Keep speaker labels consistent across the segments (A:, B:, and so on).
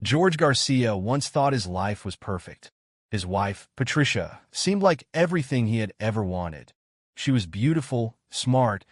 A: George Garcia once thought his life was perfect. His wife, Patricia, seemed like everything he had ever wanted. She was beautiful, smart,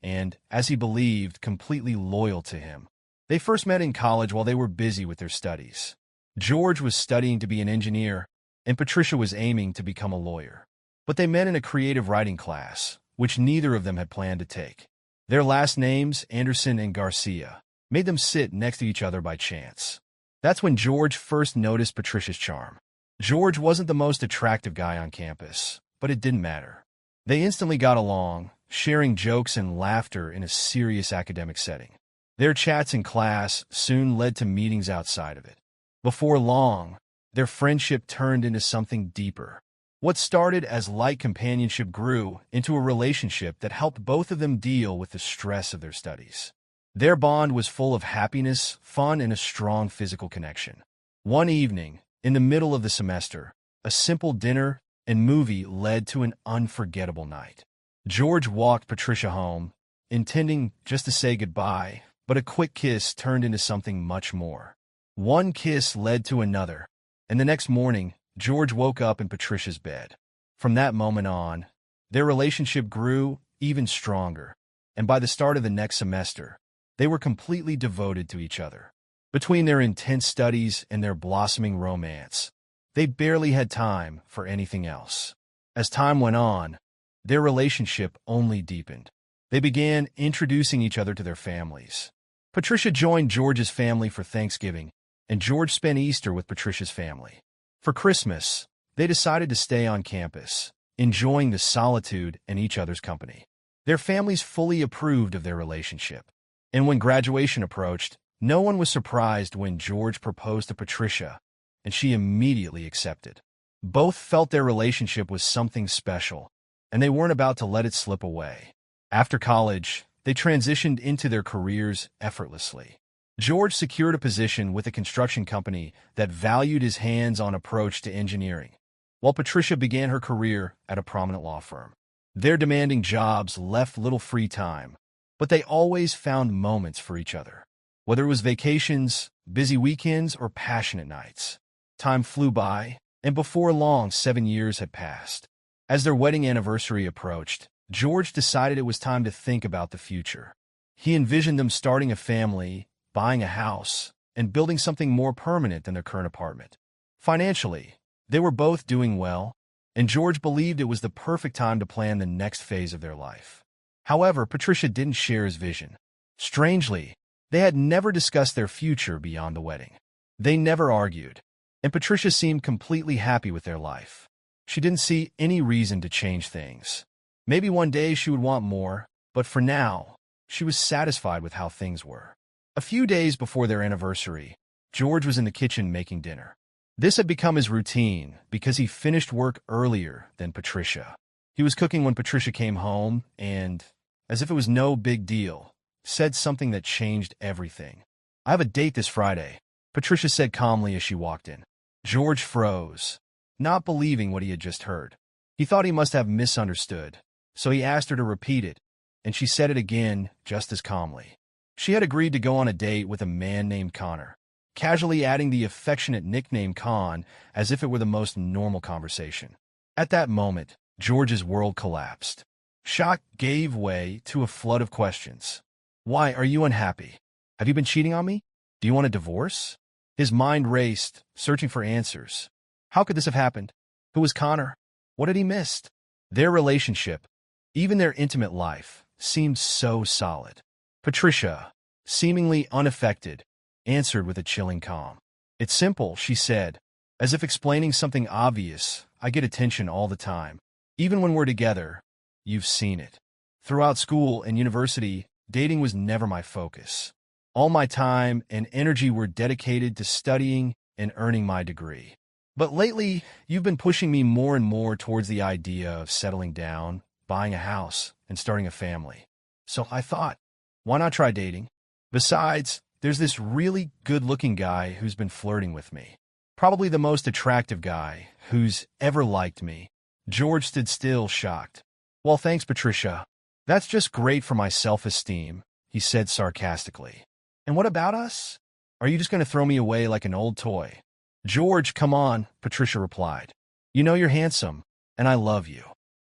A: and, as he believed, completely loyal to him. They first met in college while they were busy with their studies. George was studying to be an engineer, and Patricia was aiming to become a lawyer. But they met in a creative writing class, which neither of them had planned to take. Their last names, Anderson and Garcia, made them sit next to each other by chance. That's when George first noticed Patricia's charm. George wasn't the most attractive guy on campus, but it didn't matter. They instantly got along, sharing jokes and laughter in a serious academic setting. Their chats in class soon led to meetings outside of it. Before long, their friendship turned into something deeper. What started as light companionship grew into a relationship that helped both of them deal with the stress of their studies. Their bond was full of happiness, fun, and a strong physical connection. One evening, in the middle of the semester, a simple dinner and movie led to an unforgettable night. George walked Patricia home, intending just to say goodbye, but a quick kiss turned into something much more. One kiss led to another, and the next morning, George woke up in Patricia's bed. From that moment on, their relationship grew even stronger, and by the start of the next semester, they were completely devoted to each other. Between their intense studies and their blossoming romance, they barely had time for anything else. As time went on, their relationship only deepened. They began introducing each other to their families. Patricia joined George's family for Thanksgiving, and George spent Easter with Patricia's family. For Christmas, they decided to stay on campus, enjoying the solitude and each other's company. Their families fully approved of their relationship. And when graduation approached, no one was surprised when George proposed to Patricia, and she immediately accepted. Both felt their relationship was something special, and they weren't about to let it slip away. After college, they transitioned into their careers effortlessly. George secured a position with a construction company that valued his hands-on approach to engineering, while Patricia began her career at a prominent law firm. Their demanding jobs left little free time, but they always found moments for each other. Whether it was vacations, busy weekends, or passionate nights, time flew by, and before long, 7 years had passed. As their wedding anniversary approached, George decided it was time to think about the future. He envisioned them starting a family, buying a house, and building something more permanent than their current apartment. Financially, they were both doing well, and George believed it was the perfect time to plan the next phase of their life. However, Patricia didn't share his vision. Strangely, they had never discussed their future beyond the wedding. They never argued, and Patricia seemed completely happy with their life. She didn't see any reason to change things. Maybe one day she would want more, but for now, she was satisfied with how things were. A few days before their anniversary, George was in the kitchen making dinner. This had become his routine because he finished work earlier than Patricia. He was cooking when Patricia came home and, as if it was no big deal, said something that changed everything. "I have a date this Friday," Patricia said calmly as she walked in. George froze, not believing what he had just heard. He thought he must have misunderstood, so he asked her to repeat it, and she said it again just as calmly. She had agreed to go on a date with a man named Connor, casually adding the affectionate nickname Con as if it were the most normal conversation. At that moment, George's world collapsed. Shock gave way to a flood of questions. "Why are you unhappy? Have you been cheating on me? Do you want a divorce?" His mind raced, searching for answers. How could this have happened? Who was Connor? What had he missed? Their relationship, even their intimate life, seemed so solid. Patricia, seemingly unaffected, answered with a chilling calm. "It's simple," she said, as if explaining something obvious. "I get attention all the time. Even when we're together, you've seen it. Throughout school and university, dating was never my focus. All my time and energy were dedicated to studying and earning my degree. But lately, you've been pushing me more and more towards the idea of settling down, buying a house, and starting a family. So I thought, why not try dating? Besides, there's this really good-looking guy who's been flirting with me. Probably the most attractive guy who's ever liked me." George stood still, shocked. "Well, thanks, Patricia. That's just great for my self-esteem," he said sarcastically. "And what about us? Are you just going to throw me away like an old toy? George, come on, Patricia replied. You know you're handsome, and I love you.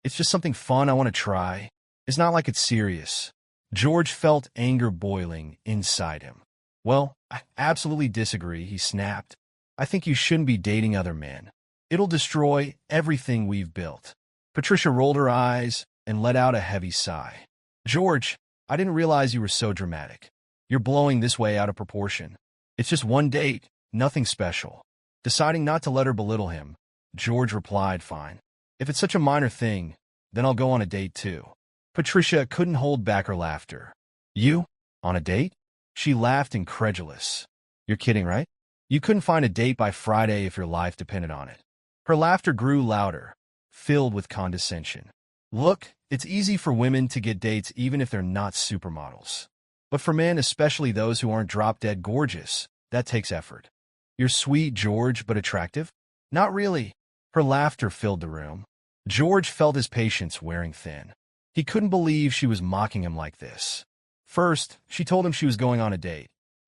A: It's just something fun I want to try. It's not like it's serious. George felt anger boiling inside him. Well, I absolutely disagree, he snapped. I think you shouldn't be dating other men. It'll destroy everything we've built. Patricia rolled her eyes and let out a heavy sigh. George, I didn't realize you were so dramatic. You're blowing this way out of proportion. It's just one date, nothing special. Deciding not to let her belittle him, George replied, fine. If it's such a minor thing, then I'll go on a date too. Patricia couldn't hold back her laughter. You? On a date? She laughed incredulous. You're kidding, right? You couldn't find a date by Friday if your life depended on it. Her laughter grew louder, filled with condescension. Look, it's easy for women to get dates even if they're not supermodels. But for men, especially those who aren't drop-dead gorgeous, that takes effort. You're sweet, George, but attractive? Not really. Her laughter filled the room. George felt his patience wearing thin. He couldn't believe she was mocking him like this. First, she told him she was going on a date,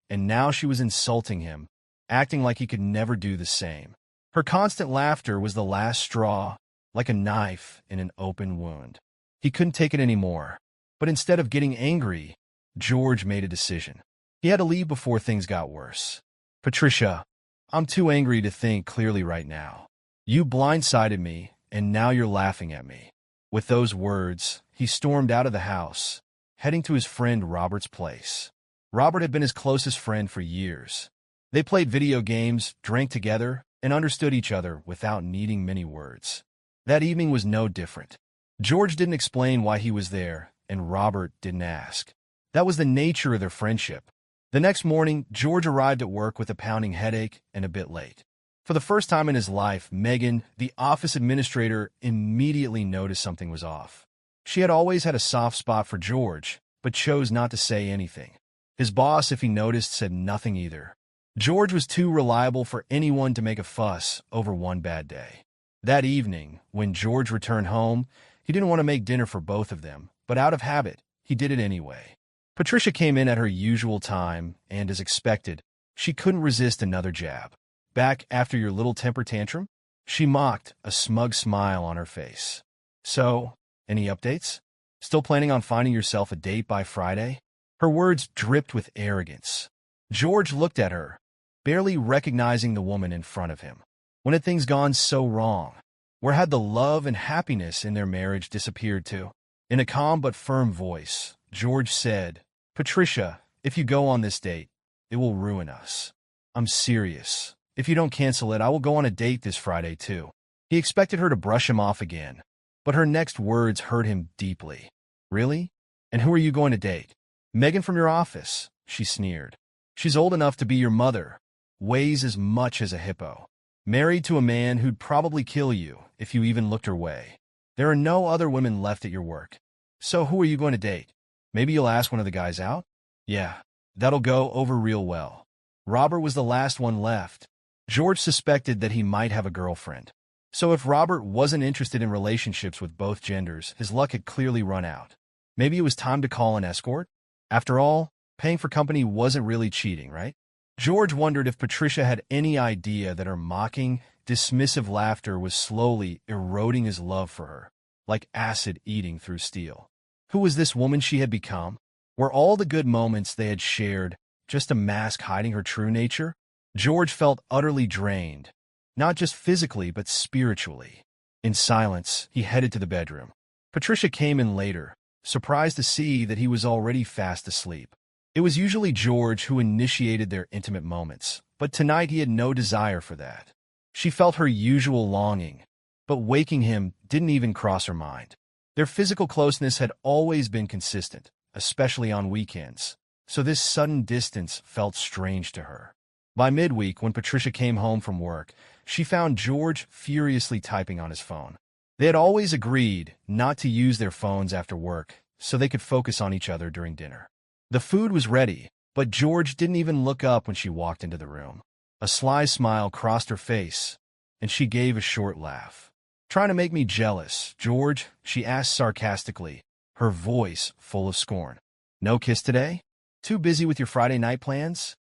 A: and now she was insulting him, acting like he could never do the same. Her constant laughter was the last straw, like a knife in an open wound. He couldn't take it anymore, but instead of getting angry, George made a decision. He had to leave before things got worse. Patricia, I'm too angry to think clearly right now. You blindsided me, and now you're laughing at me. With those words, he stormed out of the house, heading to his friend Robert's place. Robert had been his closest friend for years. They played video games, drank together, and understood each other without needing many words. That evening was no different. George didn't explain why he was there, and Robert didn't ask. That was the nature of their friendship. The next morning, George arrived at work with a pounding headache and a bit late. For the first time in his life, Megan, the office administrator, immediately noticed something was off. She had always had a soft spot for George, but chose not to say anything. His boss, if he noticed, said nothing either. George was too reliable for anyone to make a fuss over one bad day. That evening, when George returned home, he didn't want to make dinner for both of them, but out of habit, he did it anyway. Patricia came in at her usual time, and as expected, she couldn't resist another jab. Back after your little temper tantrum? She mocked, a smug smile on her face. So, any updates? Still planning on finding yourself a date by Friday? Her words dripped with arrogance. George looked at her, barely recognizing the woman in front of him. When had things gone so wrong? Where had the love and happiness in their marriage disappeared to? In a calm but firm voice, George said, Patricia, if you go on this date, it will ruin us. I'm serious. If you don't cancel it, I will go on a date this Friday too. He expected her to brush him off again, but her next words hurt him deeply. Really? And who are you going to date? Megan from your office, she sneered. She's old enough to be your mother, weighs as much as a hippo, married to a man who'd probably kill you if you even looked her way. There are no other women left at your work. So who are you going to date? Maybe you'll ask one of the guys out? Yeah, that'll go over real well. Robert was the last one left. George suspected that he might have a girlfriend. So if Robert wasn't interested in relationships with both genders, his luck had clearly run out. Maybe it was time to call an escort? After all, paying for company wasn't really cheating, right? George wondered if Patricia had any idea that her mocking, dismissive laughter was slowly eroding his love for her, like acid eating through steel. Who was this woman she had become? Were all the good moments they had shared just a mask hiding her true nature? George felt utterly drained, not just physically but spiritually. In silence, he headed to the bedroom. Patricia came in later, surprised to see that he was already fast asleep. It was usually George who initiated their intimate moments, but tonight he had no desire for that. She felt her usual longing, but waking him didn't even cross her mind. Their physical closeness had always been consistent, especially on weekends, so this sudden distance felt strange to her. By midweek, when Patricia came home from work, she found George furiously typing on his phone. They had always agreed not to use their phones after work, so they could focus on each other during dinner. The food was ready, but George didn't even look up when she walked into the room. A sly smile crossed her face, and she gave a short laugh. Trying to make me jealous, George? She asked sarcastically, her voice full of scorn. No kiss today? Too busy with your Friday night plans?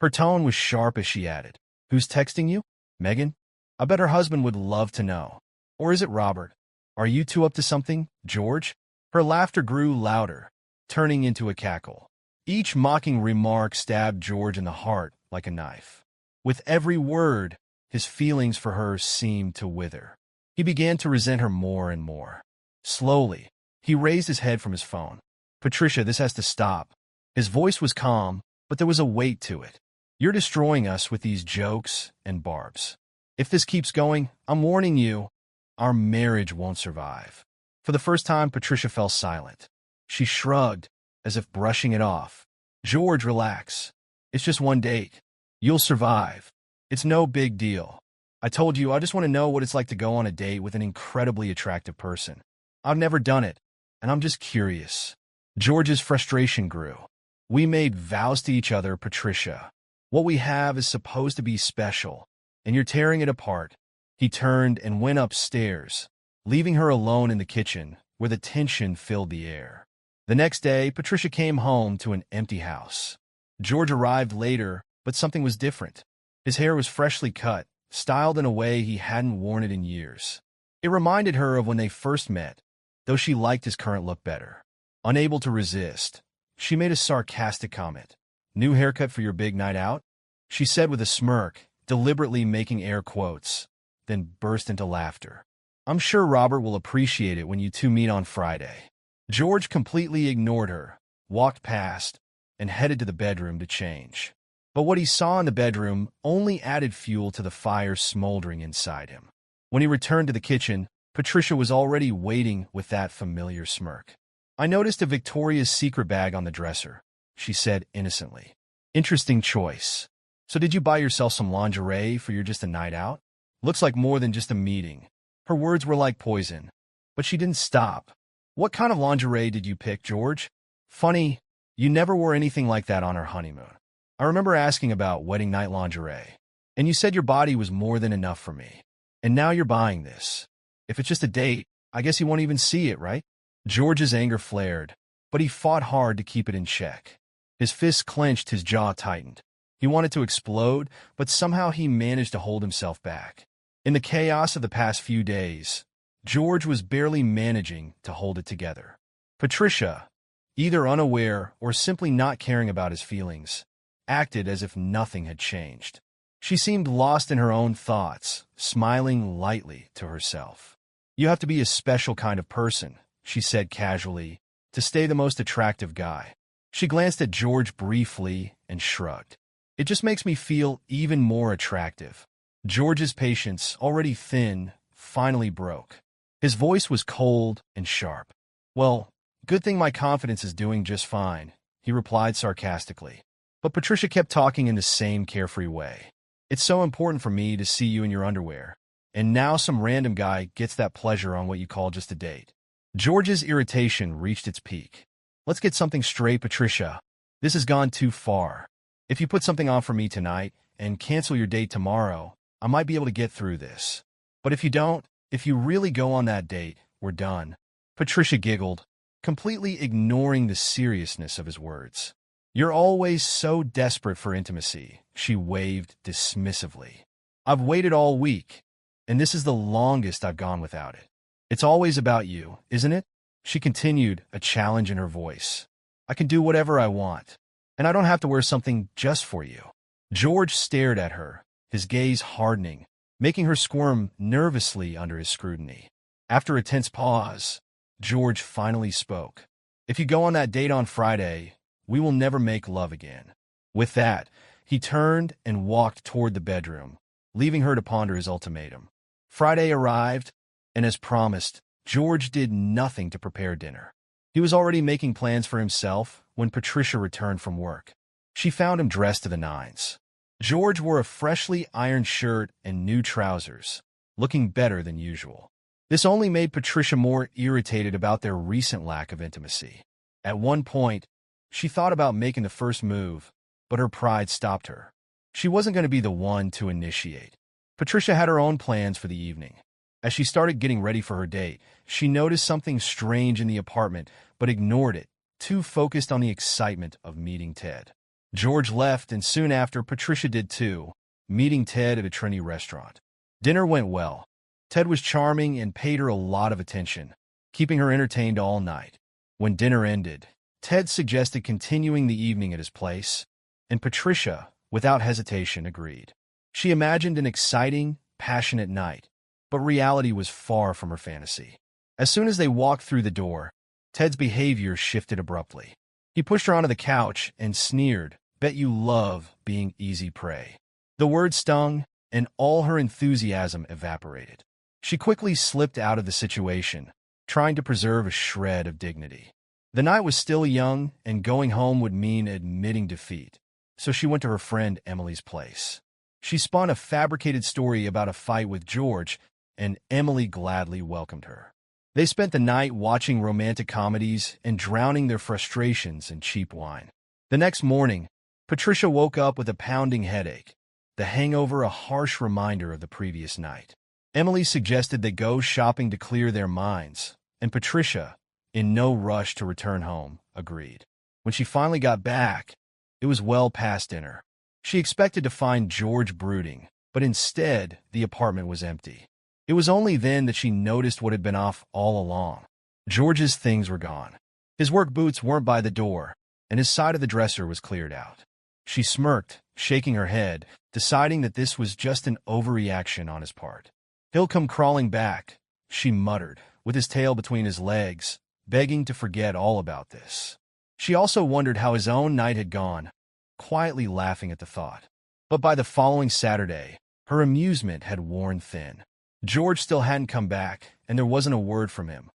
A: Her tone was sharp as she added, "Who's texting you? Megan? I bet her husband would love to know. Or is it Robert? Are you two up to something, George?" Her laughter grew louder, turning into a cackle. Each mocking remark stabbed George in the heart like a knife. With every word, his feelings for her seemed to wither. He began to resent her more and more. Slowly, he raised his head from his phone. "Patricia, this has to stop." His voice was calm, but there was a weight to it. "You're destroying us with these jokes and barbs. If this keeps going, I'm warning you, our marriage won't survive." For the first time, Patricia fell silent. She shrugged, as if brushing it off. "George, relax. It's just one date. You'll survive. It's no big deal. I told you, I just want to know what it's like to go on a date with an incredibly attractive person. I've never done it, and I'm just curious." George's frustration grew. "We made vows to each other, Patricia. What we have is supposed to be special, and you're tearing it apart." He turned and went upstairs, leaving her alone in the kitchen, where the tension filled the air. The next day, Patricia came home to an empty house. George arrived later, but something was different. His hair was freshly cut, styled in a way he hadn't worn it in years. It reminded her of when they first met, though she liked his current look better. Unable to resist, she made a sarcastic comment. "New haircut for your big night out?" she said with a smirk, deliberately making air quotes, then burst into laughter. "I'm sure Robert will appreciate it when you two meet on Friday." George completely ignored her, walked past, and headed to the bedroom to change. But what he saw in the bedroom only added fuel to the fire smoldering inside him. When he returned to the kitchen, Patricia was already waiting with that familiar smirk. "I noticed a Victoria's Secret bag on the dresser," she said innocently. "Interesting choice. So did you buy yourself some lingerie for your just a night out? Looks like more than just a meeting." Her words were like poison, but she didn't stop. "What kind of lingerie did you pick, George? Funny, you never wore anything like that on our honeymoon. I remember asking about wedding night lingerie, and you said your body was more than enough for me. And now you're buying this. If it's just a date, I guess you won't even see it, right?" George's anger flared, but he fought hard to keep it in check. His fists clenched, his jaw tightened. He wanted to explode, but somehow he managed to hold himself back. In the chaos of the past few days, George was barely managing to hold it together. Patricia, either unaware or simply not caring about his feelings, acted as if nothing had changed. She seemed lost in her own thoughts, smiling lightly to herself. "You have to be a special kind of person," she said casually, "to stay the most attractive guy." She glanced at George briefly and shrugged. "It just makes me feel even more attractive." George's patience, already thin, finally broke. His voice was cold and sharp. "Well, good thing my confidence is doing just fine," he replied sarcastically. But Patricia kept talking in the same carefree way. "It's so important for me to see you in your underwear. And now some random guy gets that pleasure on what you call just a date." George's irritation reached its peak. "Let's get something straight, Patricia. This has gone too far. If you put something on for me tonight and cancel your date tomorrow, I might be able to get through this. But if you don't, if you really go on that date, we're done." Patricia giggled, completely ignoring the seriousness of his words. "You're always so desperate for intimacy," she waved dismissively. "I've waited all week, and this is the longest I've gone without it. It's always about you, isn't it?" she continued, a challenge in her voice. "I can do whatever I want, and I don't have to wear something just for you." George stared at her, his gaze hardening, making her squirm nervously under his scrutiny. After a tense pause, George finally spoke. "If you go on that date on Friday, we will never make love again." With that, he turned and walked toward the bedroom, leaving her to ponder his ultimatum. Friday arrived, and as promised, George did nothing to prepare dinner. He was already making plans for himself when Patricia returned from work. She found him dressed to the nines. George wore a freshly ironed shirt and new trousers, looking better than usual. This only made Patricia more irritated about their recent lack of intimacy. At one point, she thought about making the first move, but her pride stopped her. She wasn't going to be the one to initiate. Patricia had her own plans for the evening. As she started getting ready for her date, she noticed something strange in the apartment, but ignored it, too focused on the excitement of meeting Ted. George left, and soon after, Patricia did too, meeting Ted at a trendy restaurant. Dinner went well. Ted was charming and paid her a lot of attention, keeping her entertained all night. When dinner ended, Ted suggested continuing the evening at his place, and Patricia, without hesitation, agreed. She imagined an exciting, passionate night, but reality was far from her fantasy. As soon as they walked through the door, Ted's behavior shifted abruptly. He pushed her onto the couch and sneered, "Bet you love being easy prey." The word stung, and all her enthusiasm evaporated. She quickly slipped out of the situation, trying to preserve a shred of dignity. The night was still young, and going home would mean admitting defeat, so she went to her friend Emily's place. She spun a fabricated story about a fight with George, and Emily gladly welcomed her. They spent the night watching romantic comedies and drowning their frustrations in cheap wine. The next morning, Patricia woke up with a pounding headache, the hangover a harsh reminder of the previous night. Emily suggested they go shopping to clear their minds, and Patricia, in no rush to return home, agreed. When she finally got back, it was well past dinner. She expected to find George brooding, but instead, the apartment was empty. It was only then that she noticed what had been off all along. George's things were gone. His work boots weren't by the door, and his side of the dresser was cleared out. She smirked, shaking her head, deciding that this was just an overreaction on his part. "He'll come crawling back," she muttered, with his tail between his legs, begging to forget all about this. She also wondered how his own night had gone, quietly laughing at the thought. But by the following Saturday, her amusement had worn thin. George still hadn't come back, and there wasn't a word from him.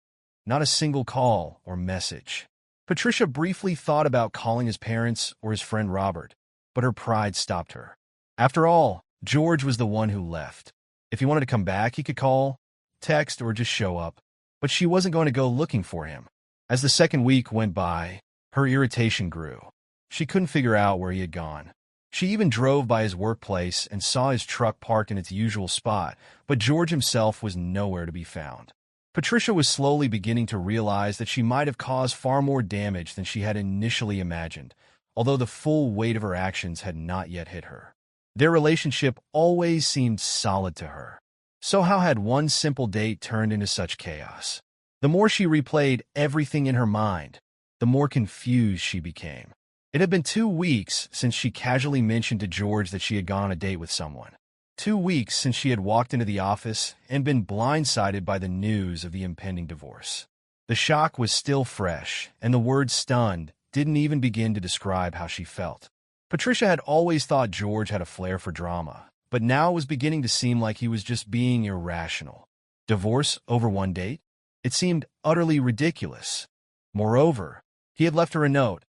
A: Not a single call or message. Patricia briefly thought about calling his parents or his friend Robert, but her pride stopped her. After all, George was the one who left. If he wanted to come back, he could call, text, or just show up. But she wasn't going to go looking for him. As the second week went by, her irritation grew. She couldn't figure out where he had gone. She even drove by his workplace and saw his truck parked in its usual spot, but George himself was nowhere to be found. Patricia was slowly beginning to realize that she might have caused far more damage than she had initially imagined, although the full weight of her actions had not yet hit her. Their relationship always seemed solid to her. So how had one simple date turned into such chaos? The more she replayed everything in her mind, the more confused she became. It had been 2 weeks since she casually mentioned to George that she had gone on a date with someone. 2 weeks since she had walked into the office and been blindsided by the news of the impending divorce. The shock was still fresh, and the word stunned didn't even begin to describe how she felt. Patricia had always thought George had a flair for drama, but now it was beginning to seem like he was just being irrational. Divorce over one date? It seemed utterly ridiculous. Moreover, he had left her a note,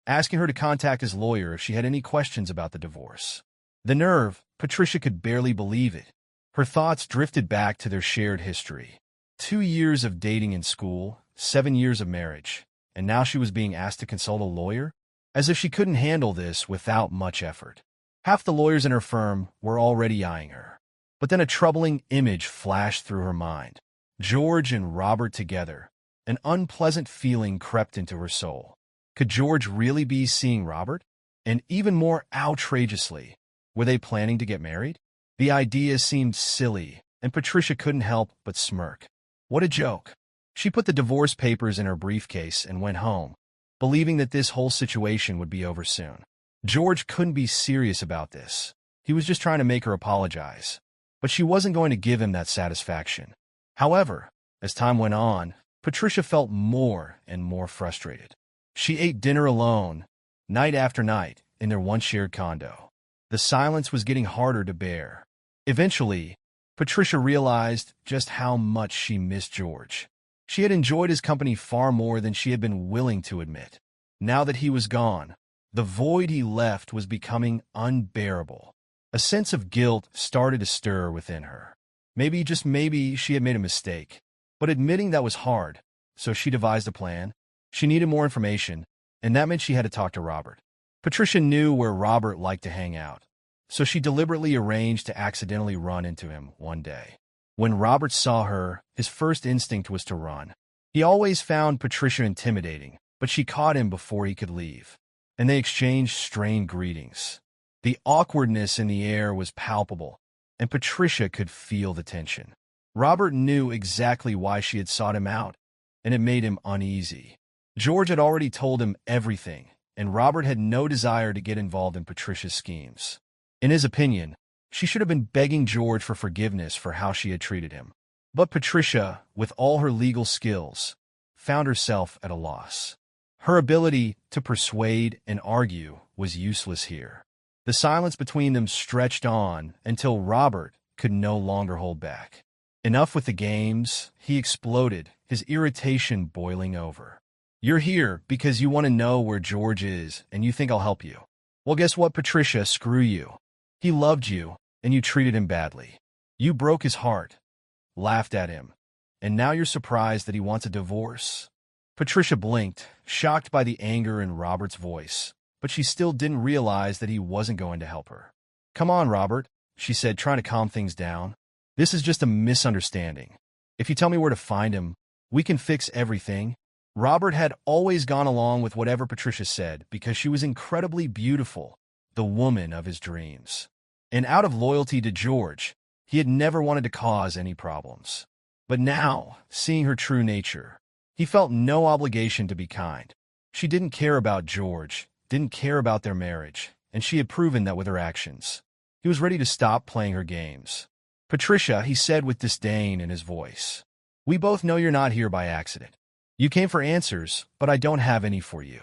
A: asking her to contact his lawyer if she had any questions about the divorce. The nerve, Patricia could barely believe it. Her thoughts drifted back to their shared history. 2 years of dating in school, 7 years of marriage, and now she was being asked to consult a lawyer? As if she couldn't handle this without much effort. Half the lawyers in her firm were already eyeing her. But then a troubling image flashed through her mind. George and Robert together. An unpleasant feeling crept into her soul. Could George really be seeing Robert? And even more outrageously, were they planning to get married? The idea seemed silly, and Patricia couldn't help but smirk. What a joke. She put the divorce papers in her briefcase and went home, believing that this whole situation would be over soon. George couldn't be serious about this. He was just trying to make her apologize. But she wasn't going to give him that satisfaction. However, as time went on, Patricia felt more and more frustrated. She ate dinner alone, night after night, in their once shared condo. The silence was getting harder to bear. Eventually, Patricia realized just how much she missed George. She had enjoyed his company far more than she had been willing to admit. Now that he was gone, the void he left was becoming unbearable. A sense of guilt started to stir within her. Maybe, just maybe, she had made a mistake. But admitting that was hard, so she devised a plan. She needed more information, and that meant she had to talk to Robert. Patricia knew where Robert liked to hang out, so she deliberately arranged to accidentally run into him one day. When Robert saw her, his first instinct was to run. He always found Patricia intimidating, but she caught him before he could leave. and they exchanged strained greetings. The awkwardness in the air was palpable, and Patricia could feel the tension. Robert knew exactly why she had sought him out, and it made him uneasy. George had already told him everything, and Robert had no desire to get involved in Patricia's schemes. In his opinion, she should have been begging George for forgiveness for how she had treated him. But Patricia, with all her legal skills, found herself at a loss. Her ability to persuade and argue was useless here. The silence between them stretched on until Robert could no longer hold back. Enough with the games, he exploded, his irritation boiling over. You're here because you want to know where George is and you think I'll help you. Well, guess what, Patricia? Screw you. He loved you, and you treated him badly. You broke his heart, laughed at him, and now you're surprised that he wants a divorce? Patricia blinked, shocked by the anger in Robert's voice, but she still didn't realize that he wasn't going to help her. Come on, Robert, she said, trying to calm things down. This is just a misunderstanding. If you tell me where to find him, we can fix everything. Robert had always gone along with whatever Patricia said because she was incredibly beautiful, the woman of his dreams. And out of loyalty to George, he had never wanted to cause any problems. But now, seeing her true nature, he felt no obligation to be kind. She didn't care about George, didn't care about their marriage, and she had proven that with her actions. He was ready to stop playing her games. Patricia, he said with disdain in his voice, we both know you're not here by accident. You came for answers, but I don't have any for you.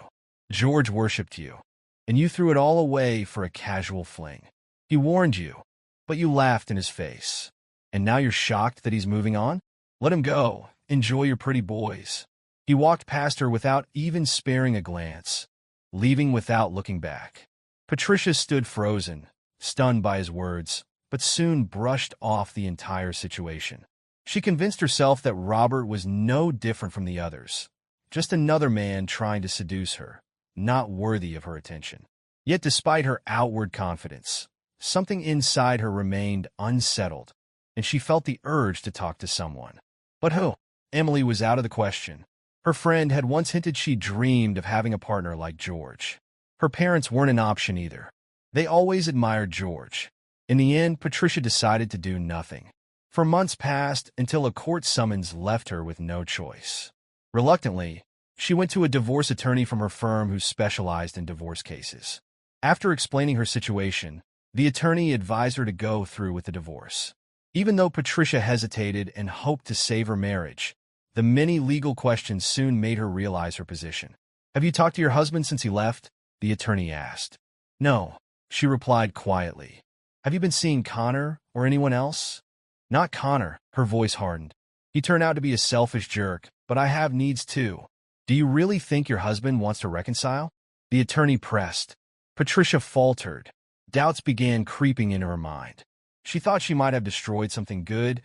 A: George worshipped you, and you threw it all away for a casual fling. He warned you, but you laughed in his face. And now you're shocked that he's moving on? Let him go. Enjoy your pretty boys. He walked past her without even sparing a glance, leaving without looking back. Patricia stood frozen, stunned by his words, but soon brushed off the entire situation. She convinced herself that Robert was no different from the others, just another man trying to seduce her, not worthy of her attention. Yet despite her outward confidence, something inside her remained unsettled, and she felt the urge to talk to someone. But who? Emily was out of the question. Her friend had once hinted she dreamed of having a partner like George. Her parents weren't an option either. They always admired George. In the end, Patricia decided to do nothing. For months passed until a court summons left her with no choice. Reluctantly, she went to a divorce attorney from her firm who specialized in divorce cases. After explaining her situation, the attorney advised her to go through with the divorce. Even though Patricia hesitated and hoped to save her marriage, the many legal questions soon made her realize her position. Have you talked to your husband since he left? The attorney asked. No, she replied quietly. Have you been seeing Connor or anyone else? Not Connor, her voice hardened. He turned out to be a selfish jerk, but I have needs too. Do you really think your husband wants to reconcile? The attorney pressed. Patricia faltered. Doubts began creeping into her mind. She thought she might have destroyed something good,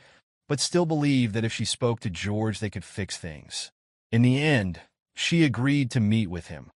A: but still believed that if she spoke to George, they could fix things. In the end, she agreed to meet with him,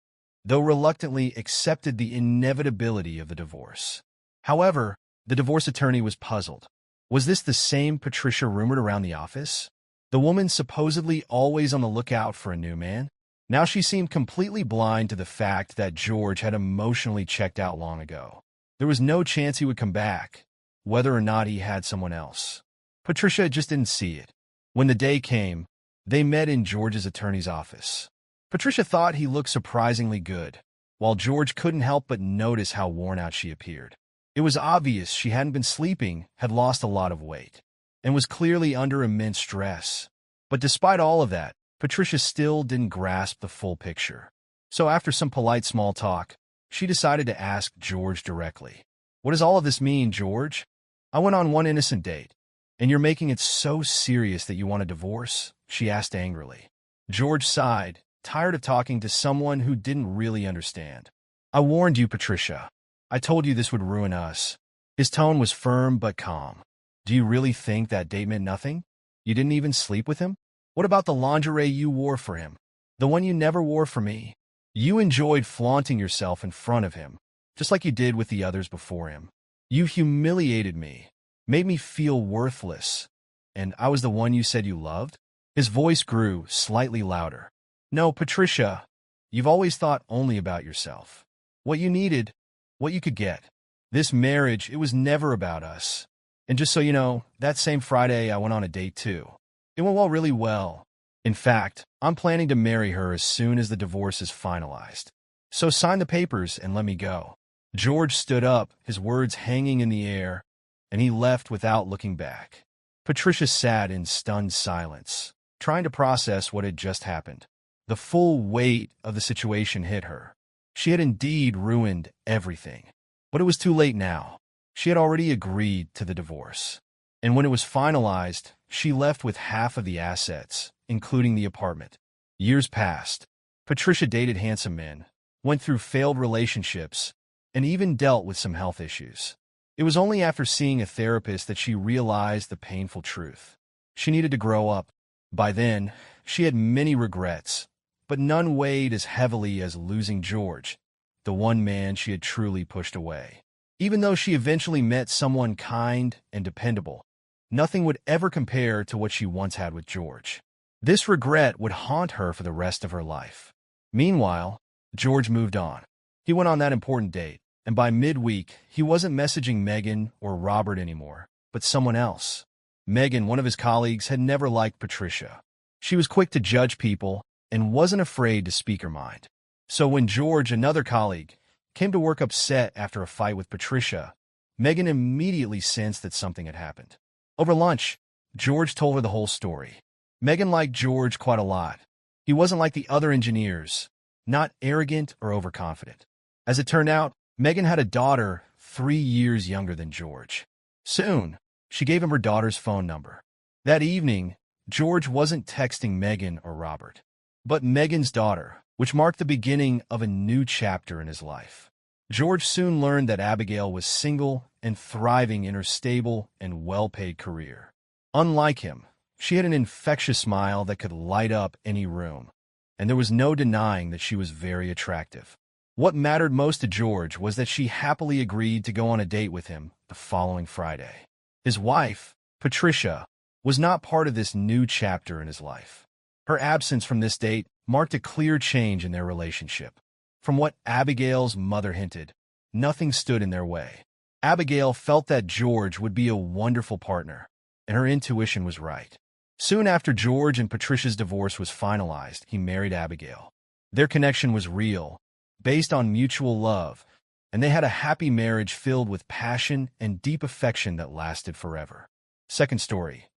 A: though reluctantly accepted the inevitability of the divorce. However, the divorce attorney was puzzled. Was this the same Patricia rumored around the office? The woman supposedly always on the lookout for a new man? Now she seemed completely blind to the fact that George had emotionally checked out long ago. There was no chance he would come back, whether or not he had someone else. Patricia just didn't see it. When the day came, they met in George's attorney's office. Patricia thought he looked surprisingly good, while George couldn't help but notice how worn out she appeared. It was obvious she hadn't been sleeping, had lost a lot of weight, and was clearly under immense stress. But despite all of that, Patricia still didn't grasp the full picture. So after some polite small talk, she decided to ask George directly. What does all of this mean, George? I went on one innocent date, and you're making it so serious that you want a divorce? She asked angrily. George sighed, tired of talking to someone who didn't really understand. I warned you, Patricia. I told you this would ruin us. His tone was firm but calm. Do you really think that date meant nothing? You didn't even sleep with him? What about the lingerie you wore for him? The one you never wore for me? You enjoyed flaunting yourself in front of him, just like you did with the others before him. You humiliated me, made me feel worthless, and I was the one you said you loved? His voice grew slightly louder. No, Patricia, you've always thought only about yourself. What you needed, what you could get. This marriage, it was never about us. And just so you know, that same Friday I went on a date too. It went really well. In fact, I'm planning to marry her as soon as the divorce is finalized. So sign the papers and let me go." George stood up, his words hanging in the air, and he left without looking back. Patricia sat in stunned silence, trying to process what had just happened. The full weight of the situation hit her. She had indeed ruined everything. But it was too late now. She had already agreed to the divorce. And when it was finalized, she left with half of the assets, including the apartment. Years passed. Patricia dated handsome men, went through failed relationships, and even dealt with some health issues. It was only after seeing a therapist that she realized the painful truth. She needed to grow up. By then, she had many regrets, but none weighed as heavily as losing George, the one man she had truly pushed away. Even though she eventually met someone kind and dependable, nothing would ever compare to what she once had with George. This regret would haunt her for the rest of her life. Meanwhile, George moved on. He went on that important date, and by midweek, he wasn't messaging Megan or Robert anymore, but someone else. Megan, one of his colleagues, had never liked Patricia. She was quick to judge people and wasn't afraid to speak her mind. So when George, another colleague, came to work upset after a fight with Patricia, Megan immediately sensed that something had happened. Over lunch, George told her the whole story. Megan liked George quite a lot. He wasn't like the other engineers, not arrogant or overconfident. As it turned out, Megan had a daughter 3 years younger than George. Soon, she gave him her daughter's phone number. That evening, George wasn't texting Megan or Robert, but Megan's daughter, which marked the beginning of a new chapter in his life. George soon learned that Abigail was single and thriving in her stable and well-paid career. Unlike him, she had an infectious smile that could light up any room, and there was no denying that she was very attractive. What mattered most to George was that she happily agreed to go on a date with him the following Friday. His wife, Patricia, was not part of this new chapter in his life. Her absence from this date marked a clear change in their relationship. From what Abigail's mother hinted, nothing stood in their way. Abigail felt that George would be a wonderful partner, and her intuition was right. Soon after George and Patricia's divorce was finalized, he married Abigail. Their connection was real, based on mutual love, and they had a happy marriage filled with passion and deep affection that lasted forever. Second story.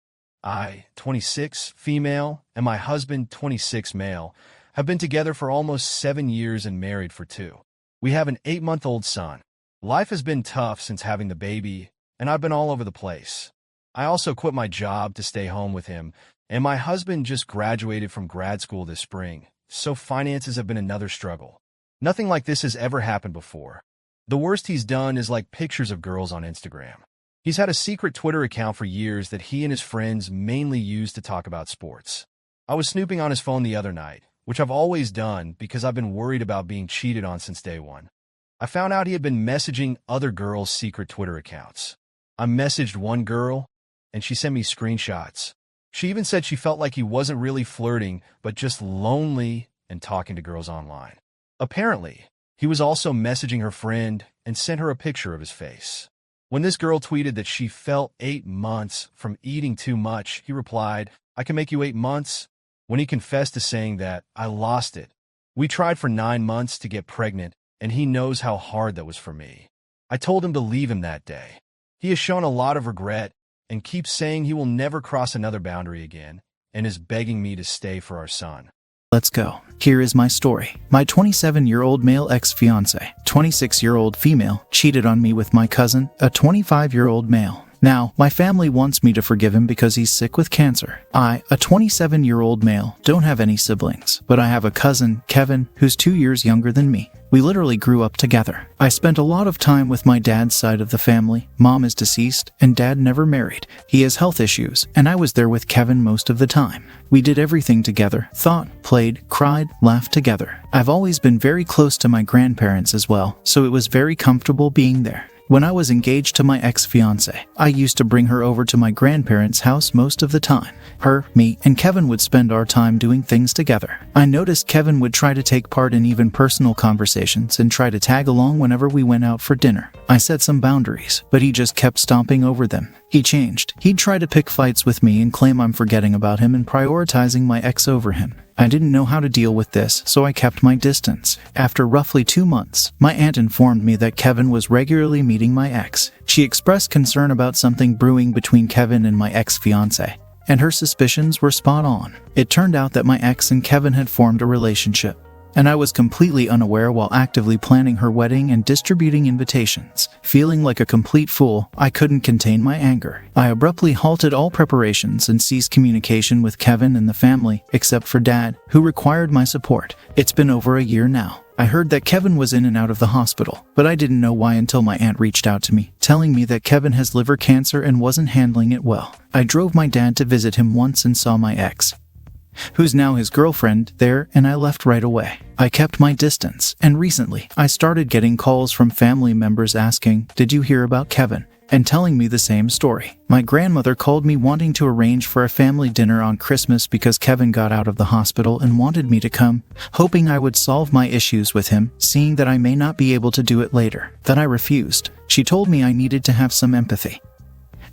A: I, 26, female, and my husband, 26, male, have been together for almost 7 years and married for 2. We have an 8-month-old son. Life has been tough since having the baby, and I've been all over the place. I also quit my job to stay home with him, and my husband just graduated from grad school this spring, so finances have been another struggle. Nothing like this has ever happened before. The worst he's done is like pictures of girls on Instagram. He's had a secret Twitter account for years that he and his friends mainly use to talk about sports. I was snooping on his phone the other night, which I've always done because I've been worried about being cheated on since day one. I found out he had been messaging other girls' secret Twitter accounts. I messaged one girl, and she sent me screenshots. She even said she felt like he wasn't really flirting, but just lonely and talking to girls online. Apparently, he was also messaging her friend and sent her a picture of his face. When this girl tweeted that she felt 8 months from eating too much, he replied, "I can make you 8 months." When he confessed to saying that, I lost it. We tried for 9 months to get pregnant, and he knows how hard that was for me. I told him to leave him that day. He has shown a lot of regret and keeps saying he will never cross another boundary again and is begging me to stay for our son.
B: Let's go. Here is my story. My 27-year-old male ex-fiancé, 26-year-old female, cheated on me with my cousin, a 25-year-old male. Now, my family wants me to forgive him because he's sick with cancer. I, a 27-year-old male, don't have any siblings, but I have a cousin, Kevin, who's 2 years younger than me. We literally grew up together. I spent a lot of time with my dad's side of the family. Mom is deceased, and dad never married. He has health issues, and I was there with Kevin most of the time. We did everything together, thought, played, cried, laughed together. I've always been very close to my grandparents as well, so it was very comfortable being there. When I was engaged to my ex-fiancé, I used to bring her over to my grandparents' house most of the time. Her, me, and Kevin would spend our time doing things together. I noticed Kevin would try to take part in even personal conversations and try to tag along whenever we went out for dinner. I set some boundaries, but he just kept stomping over them. He changed. He'd try to pick fights with me and claim I'm forgetting about him and prioritizing my ex over him. I didn't know how to deal with this, so I kept my distance. After roughly 2 months, my aunt informed me that Kevin was regularly meeting my ex. She expressed concern about something brewing between Kevin and my ex-fiancé, and her suspicions were spot on. It turned out that my ex and Kevin had formed a relationship, and I was completely unaware while actively planning her wedding and distributing invitations. Feeling like a complete fool, I couldn't contain my anger. I abruptly halted all preparations and ceased communication with Kevin and the family, except for Dad, who required my support. It's been over a year now. I heard that Kevin was in and out of the hospital, but I didn't know why until my aunt reached out to me, telling me that Kevin has liver cancer and wasn't handling it well. I drove my dad to visit him once and saw my ex, who's now his girlfriend, there, and I left right away. I kept my distance, and recently, I started getting calls from family members asking, "Did you hear about Kevin?" and telling me the same story. My grandmother called me wanting to arrange for a family dinner on Christmas because Kevin got out of the hospital and wanted me to come, hoping I would solve my issues with him, seeing that I may not be able to do it later. That I refused. She told me I needed to have some empathy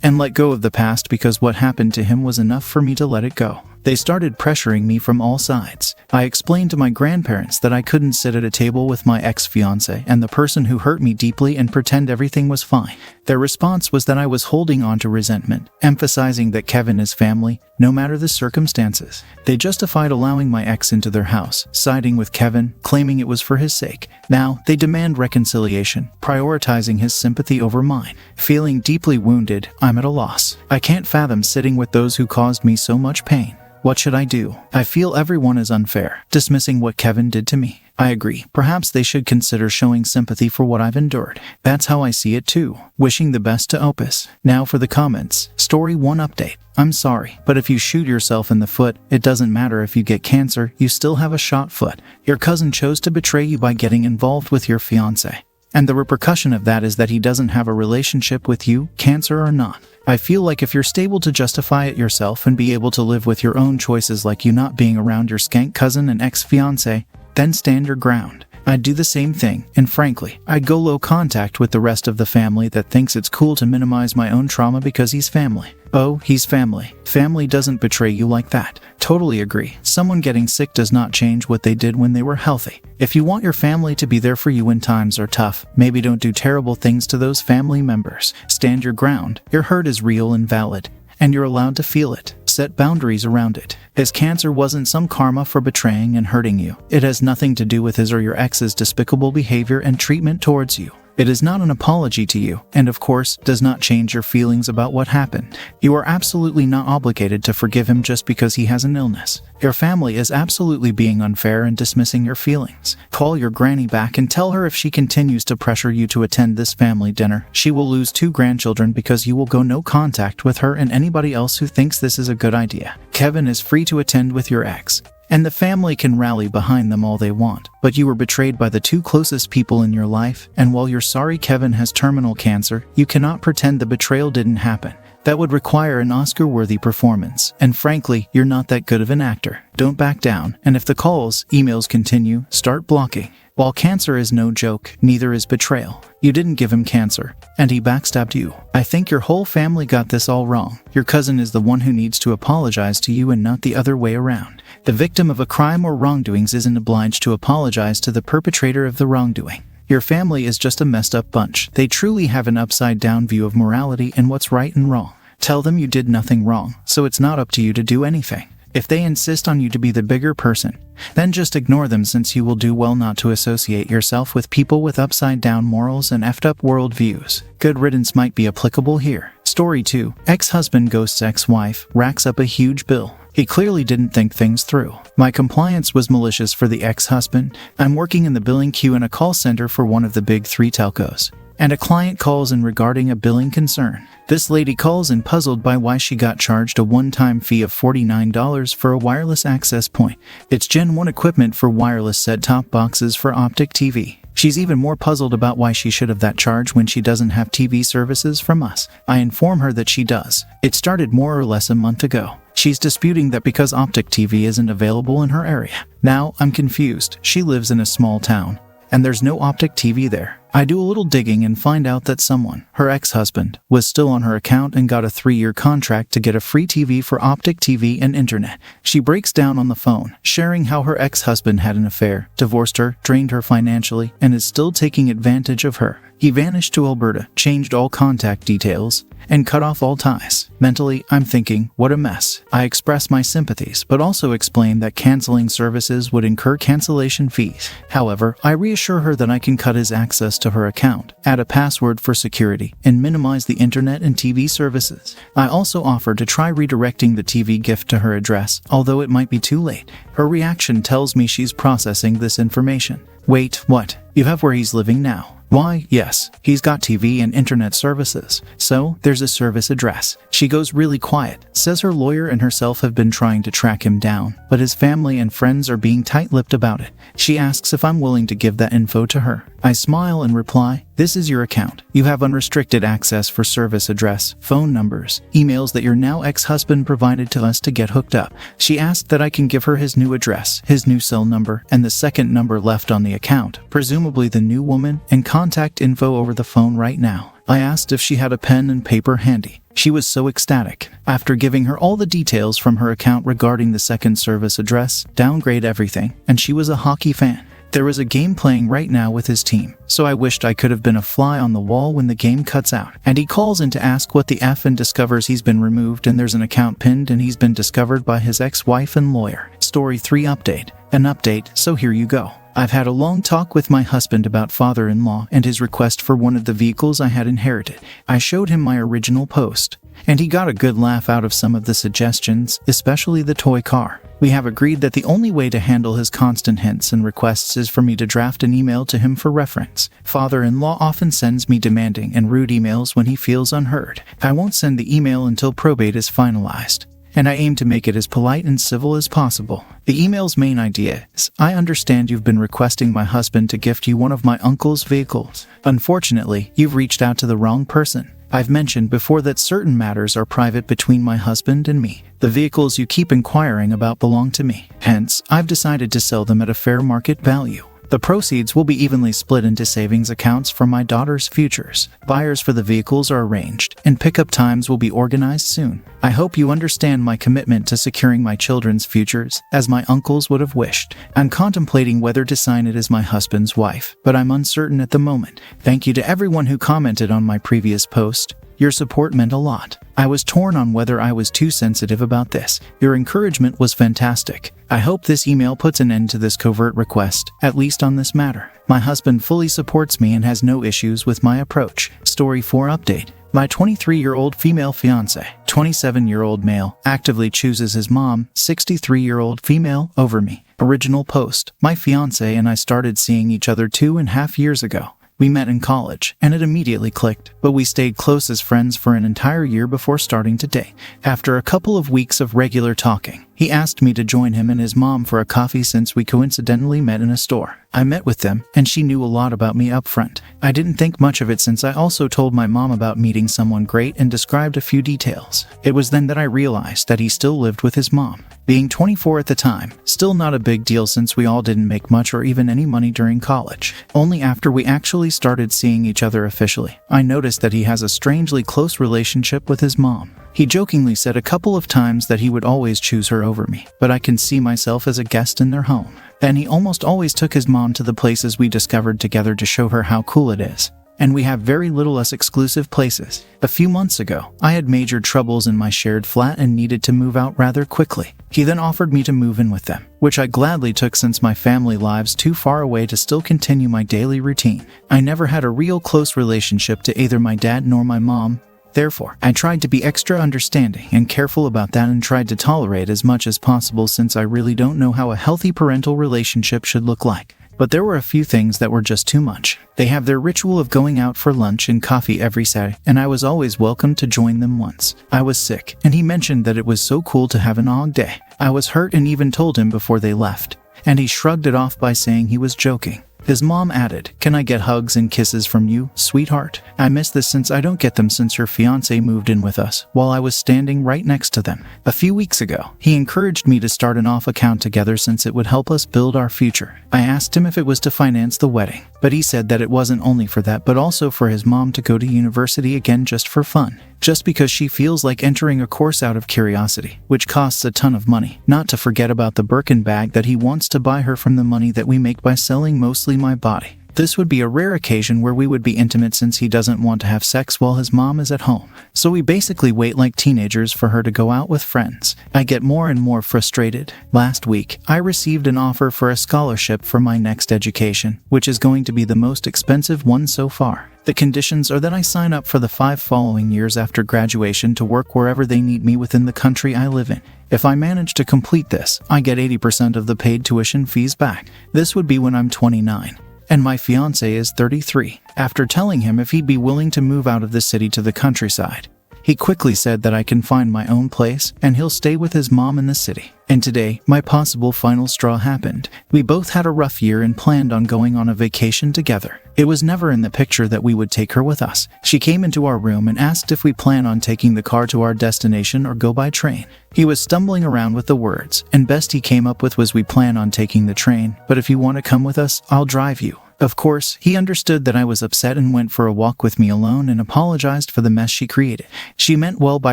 B: and let go of the past because what happened to him was enough for me to let it go. They started pressuring me from all sides. I explained to my grandparents that I couldn't sit at a table with my ex-fiancé and the person who hurt me deeply and pretend everything was fine. Their response was that I was holding on to resentment, emphasizing that Kevin is family, no matter the circumstances. They justified allowing my ex into their house, siding with Kevin, claiming it was for his sake. Now, they demand reconciliation, prioritizing his sympathy over mine. Feeling deeply wounded, I'm at a loss. I can't fathom sitting with those who caused me so much pain. What should I do? I feel everyone is unfair, dismissing what Kevin did to me. I agree. Perhaps they should consider showing sympathy for what I've endured. That's how I see it too. Wishing the best to Opus. Now for the comments. Story 1 update. I'm sorry, but if you shoot yourself in the foot, it doesn't matter if you get cancer, you still have a shot foot. Your cousin chose to betray you by getting involved with your fiancé. And the repercussion of that is that he doesn't have a relationship with you, cancer or not. I feel like if you're stable to justify it yourself and be able to live with your own choices like you not being around your skank cousin and ex-fiancé, then stand your ground. I'd do the same thing, and frankly, I'd go low contact with the rest of the family that thinks it's cool to minimize my own trauma because he's family. Oh, he's family. Family doesn't betray you like that. Totally agree. Someone getting sick does not change what they did when they were healthy. If you want your family to be there for you when times are tough, maybe don't do terrible things to those family members. Stand your ground. Your hurt is real and valid, and you're allowed to feel it. Set boundaries around it. His cancer wasn't some karma for betraying and hurting you. It has nothing to do with his or your ex's despicable behavior and treatment towards you. It is not an apology to you, and of course, does not change your feelings about what happened. You are absolutely not obligated to forgive him just because he has an illness. Your family is absolutely being unfair and dismissing your feelings. Call your granny back and tell her if she continues to pressure you to attend this family dinner, she will lose 2 grandchildren because you will go no contact with her and anybody else who thinks this is a good idea. Kevin is free to attend with your ex, and the family can rally behind them all they want, but you were betrayed by the 2 closest people in your life, and while you're sorry Kevin has terminal cancer, you cannot pretend the betrayal didn't happen. That would require an Oscar-worthy performance, and frankly, you're not that good of an actor. Don't back down, and if the calls, emails continue, start blocking. While cancer is no joke, neither is betrayal. You didn't give him cancer, and he backstabbed you. I think your whole family got this all wrong. Your cousin is the one who needs to apologize to you and not the other way around. The victim of a crime or wrongdoings isn't obliged to apologize to the perpetrator of the wrongdoing. Your family is just a messed up bunch. They truly have an upside-down view of morality and what's right and wrong. Tell them you did nothing wrong, so it's not up to you to do anything. If they insist on you to be the bigger person, then just ignore them since you will do well not to associate yourself with people with upside-down morals and effed up worldviews. Good riddance might be applicable here. Story 2. Ex-husband ghosts ex-wife, racks up a huge bill. He clearly didn't think things through. My compliance was malicious for the ex-husband. I'm working in the billing queue in a call center for one of the big 3 telcos. and a client calls in regarding a billing concern. This lady calls in puzzled by why she got charged a one-time fee of $49 for a wireless access point. It's Gen 1 equipment for wireless set-top boxes for Optic TV. She's even more puzzled about why she should have that charge when she doesn't have TV services from us. I inform her that she does. It started more or less a month ago. She's disputing that because Optic TV isn't available in her area. Now, I'm confused. She lives in a small town, and there's no Optic TV there. I do a little digging and find out that someone, her ex-husband, was still on her account and got a 3-year contract to get a free TV for Optic TV and internet. She breaks down on the phone, sharing how her ex-husband had an affair, divorced her, drained her financially, and is still taking advantage of her. He vanished to Alberta, changed all contact details, and cut off all ties. Mentally, I'm thinking, what a mess. I express my sympathies, but also explain that canceling services would incur cancellation fees. However, I reassure her that I can cut his access to her account, add a password for security, and minimize the internet and TV services. I also offer to try redirecting the TV gift to her address, although it might be too late. Her reaction tells me she's processing this information. Wait, what? You have where he's living now? Why, yes, he's got TV and internet services, so there's a service address. She goes really quiet, says her lawyer and herself have been trying to track him down, but his family and friends are being tight-lipped about it. She asks if I'm willing to give that info to her. I smile and reply, this is your account. You have unrestricted access for service address, phone numbers, emails that your now ex-husband provided to us to get hooked up. She asked that I can give her his new address, his new cell number, and the second number left on the account, presumably the new woman, and contact info over the phone right now. I asked if she had a pen and paper handy. She was so ecstatic. After giving her all the details from her account regarding the second service address, downgrade everything, and she was a hockey fan. There was a game playing right now with his team, so I wished I could have been a fly on the wall when the game cuts out. And he calls in to ask what the F and discovers he's been removed and there's an account pinned and he's been discovered by his ex-wife and lawyer. Story 3 update. An update, so here you go. I've had a long talk with my husband about father-in-law and his request for one of the vehicles I had inherited. I showed him my original post, and he got a good laugh out of some of the suggestions, especially the toy car. We have agreed that the only way to handle his constant hints and requests is for me to draft an email to him for reference. Father-in-law often sends me demanding and rude emails when he feels unheard. I won't send the email until probate is finalized, and I aim to make it as polite and civil as possible. The email's main idea is, I understand you've been requesting my husband to gift you one of my uncle's vehicles. Unfortunately, you've reached out to the wrong person. I've mentioned before that certain matters are private between my husband and me. The vehicles you keep inquiring about belong to me. Hence, I've decided to sell them at a fair market value. The proceeds will be evenly split into savings accounts for my daughter's futures. Buyers for the vehicles are arranged, and pickup times will be organized soon. I hope you understand my commitment to securing my children's futures, as my uncles would have wished. I'm contemplating whether to sign it as my husband's wife, but I'm uncertain at the moment. Thank you to everyone who commented on my previous post. Your support meant a lot. I was torn on whether I was too sensitive about this. Your encouragement was fantastic. I hope this email puts an end to this covert request, at least on this matter. My husband fully supports me and has no issues with my approach. Story 4 update. My 23-year-old female fiancé, 27-year-old male, actively chooses his mom, 63-year-old female, over me. Original post. My fiancé and I started seeing each other 2.5 years ago. We met in college, and it immediately clicked, but we stayed close as friends for an entire year before starting to date. After a couple of weeks of regular talking, he asked me to join him and his mom for a coffee since we coincidentally met in a store. I met with them, and she knew a lot about me up front. I didn't think much of it since I also told my mom about meeting someone great and described a few details. It was then that I realized that he still lived with his mom. Being 24 at the time, still not a big deal since we all didn't make much or even any money during college. Only after we actually started seeing each other officially, I noticed that he has a strangely close relationship with his mom. He jokingly said a couple of times that he would always choose her over me, but I can see myself as a guest in their home. Then he almost always took his mom to the places we discovered together to show her how cool it is. And we have very little less exclusive places. A few months ago, I had major troubles in my shared flat and needed to move out rather quickly. He then offered me to move in with them, which I gladly took since my family lives too far away to still continue my daily routine. I never had a real close relationship to either my dad nor my mom. Therefore, I tried to be extra understanding and careful about that and tried to tolerate as much as possible since I really don't know how a healthy parental relationship should look like. But there were a few things that were just too much. They have their ritual of going out for lunch and coffee every Saturday, and I was always welcome to join them once. I was sick, and he mentioned that it was so cool to have an off day. I was hurt and even told him before they left, and he shrugged it off by saying he was joking. His mom added, "Can I get hugs and kisses from you, sweetheart? I miss this since I don't get them since her fiancé moved in with us while I was standing right next to them." A few weeks ago, he encouraged me to start an off account together since it would help us build our future. I asked him if it was to finance the wedding, but he said that it wasn't only for that but also for his mom to go to university again just for fun. Just because she feels like entering a course out of curiosity, which costs a ton of money. Not to forget about the Birkin bag that he wants to buy her from the money that we make by selling mostly my body. This would be a rare occasion where we would be intimate since he doesn't want to have sex while his mom is at home. So we basically wait like teenagers for her to go out with friends. I get more and more frustrated. Last week, I received an offer for a scholarship for my next education, which is going to be the most expensive one so far. The conditions are that I sign up for the 5 following years after graduation to work wherever they need me within the country I live in. If I manage to complete this, I get 80% of the paid tuition fees back. This would be when I'm 29. And my fiancé is 33. After telling him if he'd be willing to move out of the city to the countryside, he quickly said that I can find my own place and he'll stay with his mom in the city. And today, my possible final straw happened. We both had a rough year and planned on going on a vacation together. It was never in the picture that we would take her with us. She came into our room and asked if we plan on taking the car to our destination or go by train. He was stumbling around with the words, and best he came up with was we plan on taking the train, but if you want to come with us, I'll drive you. Of course, he understood that I was upset and went for a walk with me alone and apologized for the mess she created. She meant well by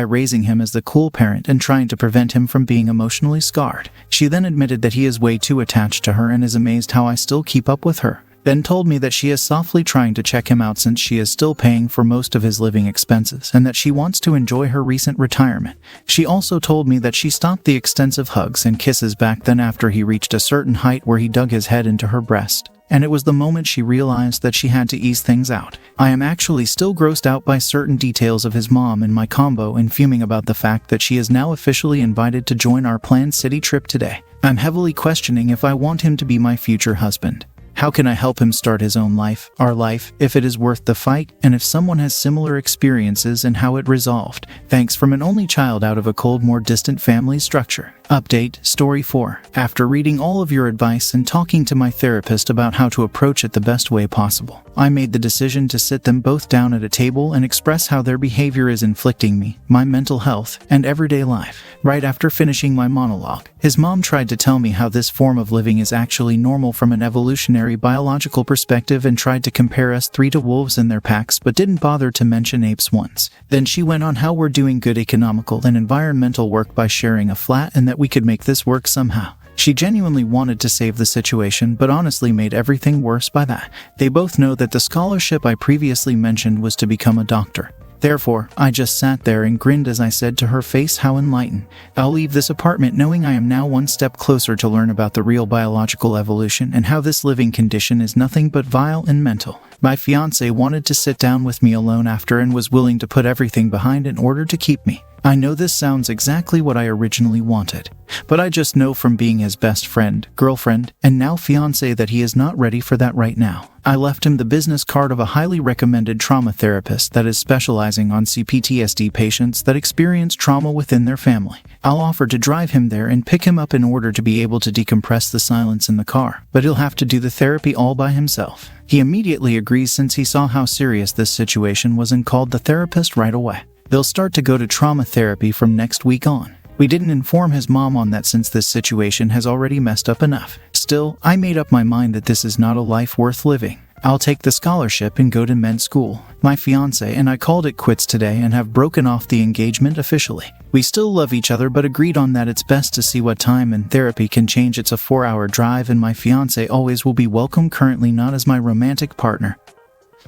B: raising him as the cool parent and trying to prevent him from being emotionally scarred. She then admitted that he is way too attached to her and is amazed how I still keep up with her. Then told me that she is softly trying to check him out since she is still paying for most of his living expenses and that she wants to enjoy her recent retirement. She also told me that she stopped the extensive hugs and kisses back then after he reached a certain height where he dug his head into her breast. And it was the moment she realized that she had to ease things out. I am actually still grossed out by certain details of his mom and my combo and fuming about the fact that she is now officially invited to join our planned city trip today. I'm heavily questioning if I want him to be my future husband. How can I help him start his own life, our life, if it is worth the fight, and if someone has similar experiences and how it resolved? Thanks from an only child out of a cold, more distant family structure. Update, Story 4. After reading all of your advice and talking to my therapist about how to approach it the best way possible, I made the decision to sit them both down at a table and express how their behavior is inflicting me, my mental health, and everyday life. Right after finishing my monologue, his mom tried to tell me how this form of living is actually normal from an evolutionary biological perspective and tried to compare us 3 to wolves and their packs but didn't bother to mention apes once. Then she went on how we're doing good economical and environmental work by sharing a flat and that we could make this work somehow. She genuinely wanted to save the situation, but honestly made everything worse by that. They both know that the scholarship I previously mentioned was to become a doctor. Therefore, I just sat there and grinned as I said to her face how enlightened. I'll leave this apartment knowing I am now one step closer to learn about the real biological evolution and how this living condition is nothing but vile and mental. My fiancé wanted to sit down with me alone after and was willing to put everything behind in order to keep me. I know this sounds exactly what I originally wanted, but I just know from being his best friend, girlfriend, and now fiancé that he is not ready for that right now. I left him the business card of a highly recommended trauma therapist that is specializing on CPTSD patients that experience trauma within their family. I'll offer to drive him there and pick him up in order to be able to decompress the silence in the car, but he'll have to do the therapy all by himself. He immediately agrees since he saw how serious this situation was and called the therapist right away. They'll start to go to trauma therapy from next week on. We didn't inform his mom on that since this situation has already messed up enough. Still, I made up my mind that this is not a life worth living. I'll take the scholarship and go to med school. My fiancé and I called it quits today and have broken off the engagement officially. We still love each other but agreed on that it's best to see what time and therapy can change. It's a 4-hour drive and my fiancé always will be welcome, currently not as my romantic partner,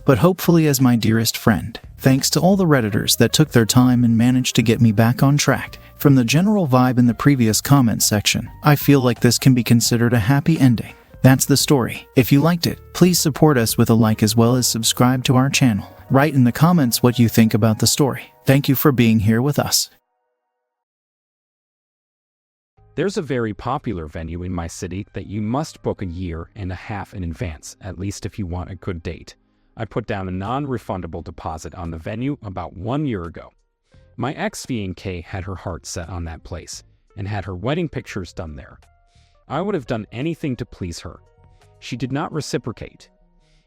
B: but hopefully as my dearest friend. Thanks to all the Redditors that took their time and managed to get me back on track. From the general vibe in the previous comment section, I feel like this can be considered a happy ending. That's the story. If you liked it, please support us with a like as well as subscribe to our channel. Write in the comments what you think about the story. Thank you for being here with us.
C: There's a very popular venue in my city that you must book a year and a half in advance, at least if you want a good date. I put down a non-refundable deposit on the venue about 1 year ago. My ex-fiancée had her heart set on that place and had her wedding pictures done there. I would have done anything to please her. She did not reciprocate.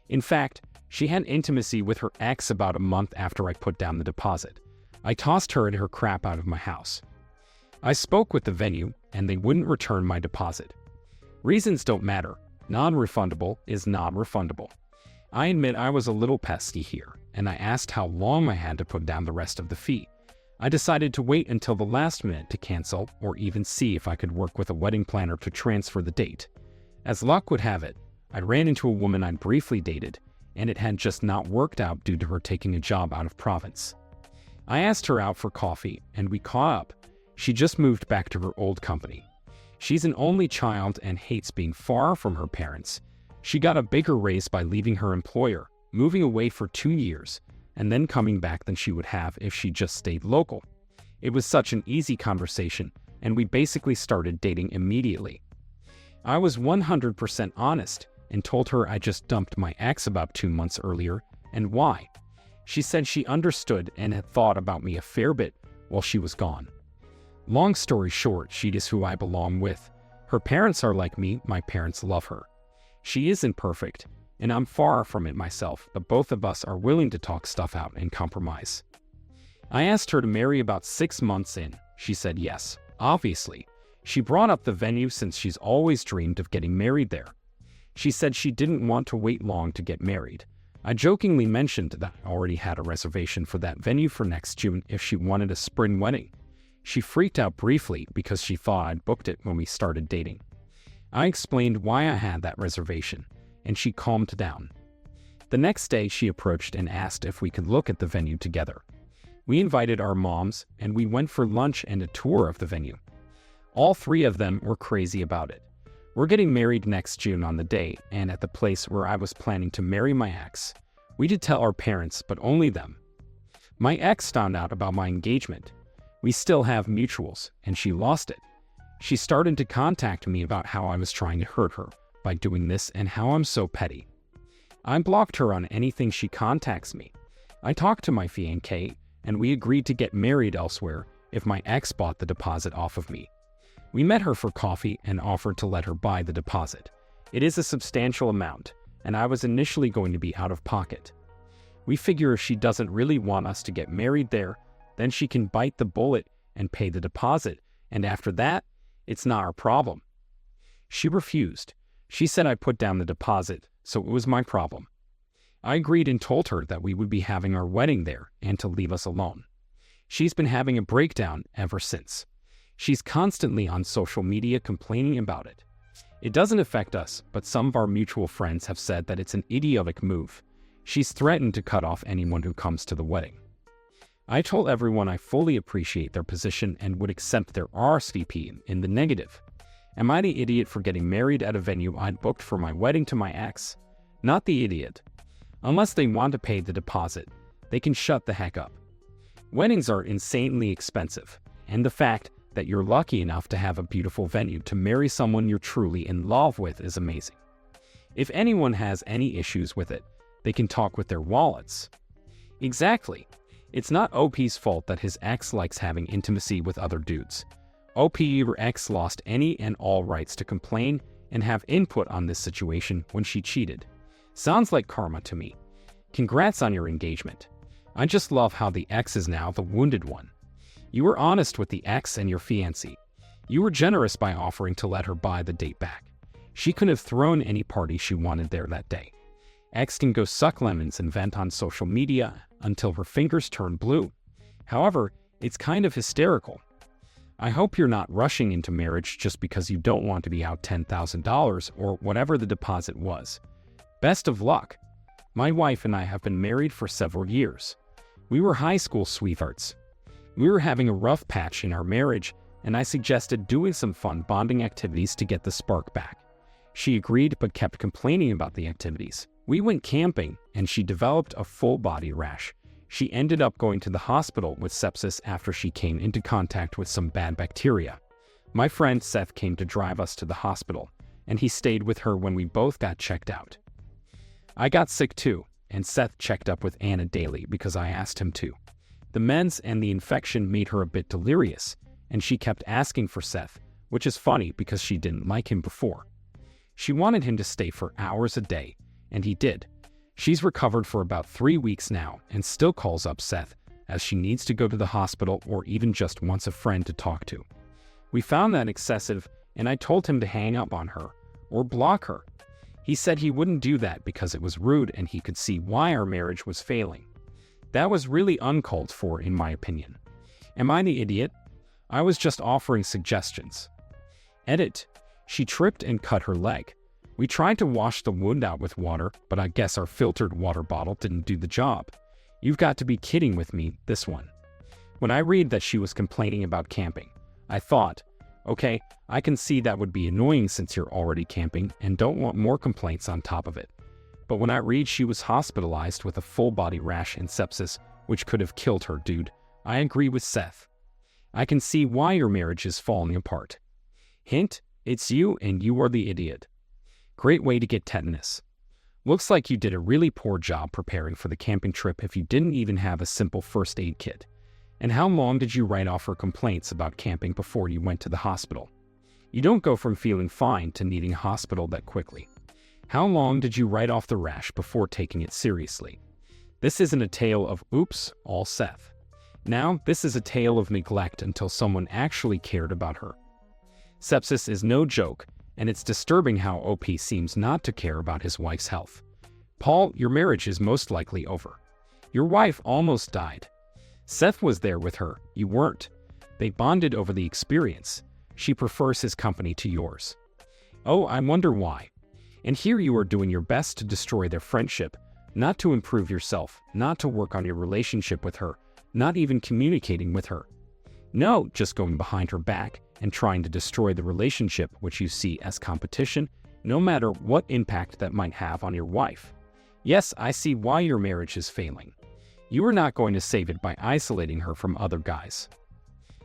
C: In fact, she had intimacy with her ex about a month after I put down the deposit. I tossed her and her crap out of my house. I spoke with the venue, and they wouldn't return my deposit. Reasons don't matter. Non-refundable is non-refundable. I admit I was a little pesky here, and I asked how long I had to put down the rest of the fee. I decided to wait until the last minute to cancel or even see if I could work with a wedding planner to transfer the date. As luck would have it, I ran into a woman I'd briefly dated, and it had just not worked out due to her taking a job out of province. I asked her out for coffee, and we caught up. She just moved back to her old company. She's an only child and hates being far from her parents. She got a bigger raise by leaving her employer, moving away for 2 years, and then coming back than she would have if she just stayed local. It was such an easy conversation, and we basically started dating immediately. I was 100% honest and told her I just dumped my ex about 2 months earlier, and why. She said she understood and had thought about me a fair bit while she was gone. Long story short, she is who I belong with. Her parents are like me, my parents love her. She isn't perfect, and I'm far from it myself, but both of us are willing to talk stuff out and compromise. I asked her to marry about 6 months in. She said yes, obviously. She brought up the venue since she's always dreamed of getting married there. She said she didn't want to wait long to get married. I jokingly mentioned that I already had a reservation for that venue for next June if she wanted a spring wedding. She freaked out briefly because she thought I'd booked it when we started dating. I explained why I had that reservation, and she calmed down. The next day, she approached and asked if we could look at the venue together. We invited our moms, and we went for lunch and a tour of the venue. All 3 of them were crazy about it. We're getting married next June on the day, and at the place where I was planning to marry my ex. We did tell our parents, but only them. My ex found out about my engagement. We still have mutuals, and she lost it. She started to contact me about how I was trying to hurt her by doing this and how I'm so petty. I blocked her on anything she contacts me. I talked to my fiancé, and we agreed to get married elsewhere if my ex bought the deposit off of me. We met her for coffee and offered to let her buy the deposit. It is a substantial amount, and I was initially going to be out of pocket. We figure if she doesn't really want us to get married there, then she can bite the bullet and pay the deposit, and after that, it's not our problem. She refused. She said I put down the deposit, so it was my problem. I agreed and told her that we would be having our wedding there and to leave us alone. She's been having a breakdown ever since. She's constantly on social media complaining about it. It doesn't affect us, but some of our mutual friends have said that it's an idiotic move. She's threatened to cut off anyone who comes to the wedding. I told everyone I fully appreciate their position and would accept their RSVP in the negative. Am I the idiot for getting married at a venue I'd booked for my wedding to my ex? Not the idiot. Unless they want to pay the deposit, they can shut the heck up. Weddings are insanely expensive, and the fact that you're lucky enough to have a beautiful venue to marry someone you're truly in love with is amazing. If anyone has any issues with it, they can talk with their wallets. Exactly. It's not OP's fault that his ex likes having intimacy with other dudes. OP or ex lost any and all rights to complain and have input on this situation when she cheated. Sounds like karma to me. Congrats on your engagement. I just love how the ex is now the wounded one. You were honest with the ex and your fiancé. You were generous by offering to let her buy the date back. She couldn't have thrown any party she wanted there that day. Ex can go suck lemons and vent on social media until her fingers turn blue. However, it's kind of hysterical. I hope you're not rushing into marriage just because you don't want to be out $10,000 or whatever the deposit was. Best of luck. My wife and I have been married for several years. We were high school sweethearts. We were having a rough patch in our marriage, and I suggested doing some fun bonding activities to get the spark back. She agreed but kept complaining about the activities. We went camping, and she developed a full body rash. She ended up going to the hospital with sepsis after she came into contact with some bad bacteria. My friend Seth came to drive us to the hospital, and he stayed with her when we both got checked out. I got sick too, and Seth checked up with Anna daily because I asked him to. The meds and the infection made her a bit delirious, and she kept asking for Seth, which is funny because she didn't like him before. She wanted him to stay for hours a day, and he did. She's recovered for about 3 weeks now and still calls up Seth as she needs to go to the hospital or even just wants a friend to talk to. We found that excessive, and I told him to hang up on her or block her. He said he wouldn't do that because it was rude and he could see why our marriage was failing. That was really uncalled for, in my opinion. Am I the idiot? I was just offering suggestions. Edit. She tripped and cut her leg. We tried to wash the wound out with water, but I guess our filtered water bottle didn't do the job. You've got to be kidding with me, this one. When I read that she was complaining about camping, I thought, okay, I can see that would be annoying since you're already camping and don't want more complaints on top of it. But when I read she was hospitalized with a full-body rash and sepsis, which could have killed her, dude, I agree with Seth. I can see why your marriage is falling apart. Hint, it's you and you are the idiot. Great way to get tetanus. Looks like you did a really poor job preparing for the camping trip if you didn't even have a simple first aid kit. And how long did you write off her complaints about camping before you went to the hospital? You don't go from feeling fine to needing a hospital that quickly. How long did you write off the rash before taking it seriously? This isn't a tale of oops, all Seth. Now, this is a tale of neglect until someone actually cared about her. Sepsis is no joke, and it's disturbing how OP seems not to care about his wife's health. Paul, your marriage is most likely over. Your wife almost died. Seth was there with her, you weren't. They bonded over the experience. She prefers his company to yours. Oh, I wonder why. And here you are doing your best to destroy their friendship, not to improve yourself, not to work on your relationship with her, not even communicating with her. No, just going behind her back and trying to destroy the relationship which you see as competition, no matter what impact that might have on your wife. Yes, I see why your marriage is failing. You are not going to save it by isolating her from other guys.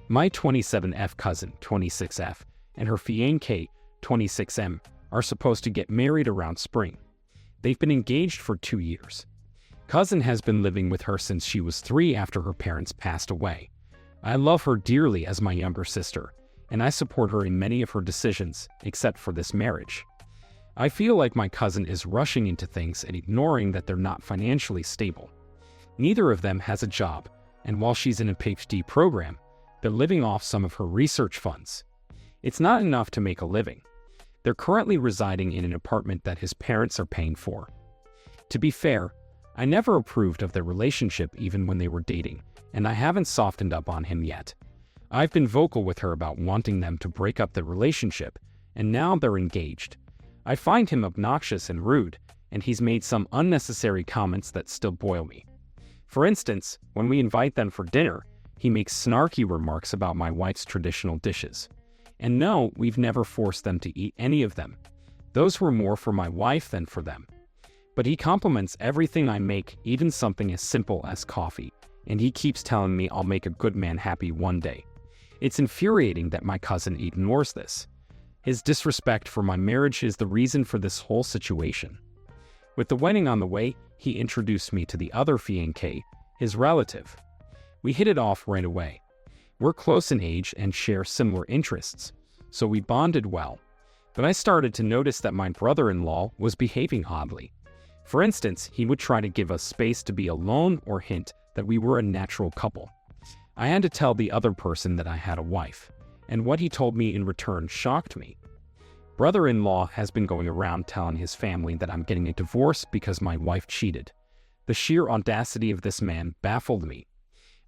C: My 27F cousin, 26F, and her fiancé, 26M, are supposed to get married around spring. They've been engaged for 2 years. Cousin has been living with her since she was 3 after her parents passed away. I love her dearly as my younger sister, and I support her in many of her decisions, except for this marriage. I feel like my cousin is rushing into things and ignoring that they're not financially stable. Neither of them has a job, and while she's in a PhD program, they're living off some of her research funds. It's not enough to make a living. They're currently residing in an apartment that his parents are paying for. To be fair, I never approved of their relationship even when they were dating, and I haven't softened up on him yet. I've been vocal with her about wanting them to break up the relationship, and now they're engaged. I find him obnoxious and rude, and he's made some unnecessary comments that still boil me. For instance, when we invite them for dinner, he makes snarky remarks about my wife's traditional dishes. And no, we've never forced them to eat any of them. Those were more for my wife than for them. But he compliments everything I make, even something as simple as coffee, and he keeps telling me I'll make a good man happy one day. It's infuriating that my cousin ignores this. His disrespect for my marriage is the reason for this whole situation. With the wedding on the way, he introduced me to the other fiancé, his relative. We hit it off right away. We're close in age and share similar interests, so we bonded well. But I started to notice that my brother-in-law was behaving oddly. For instance, he would try to give us space to be alone or hint that we were a natural couple. I had to tell the other person that I had a wife, and what he told me in return shocked me. Brother-in-law has been going around telling his family that I'm getting a divorce because my wife cheated. The sheer audacity of this man baffled me.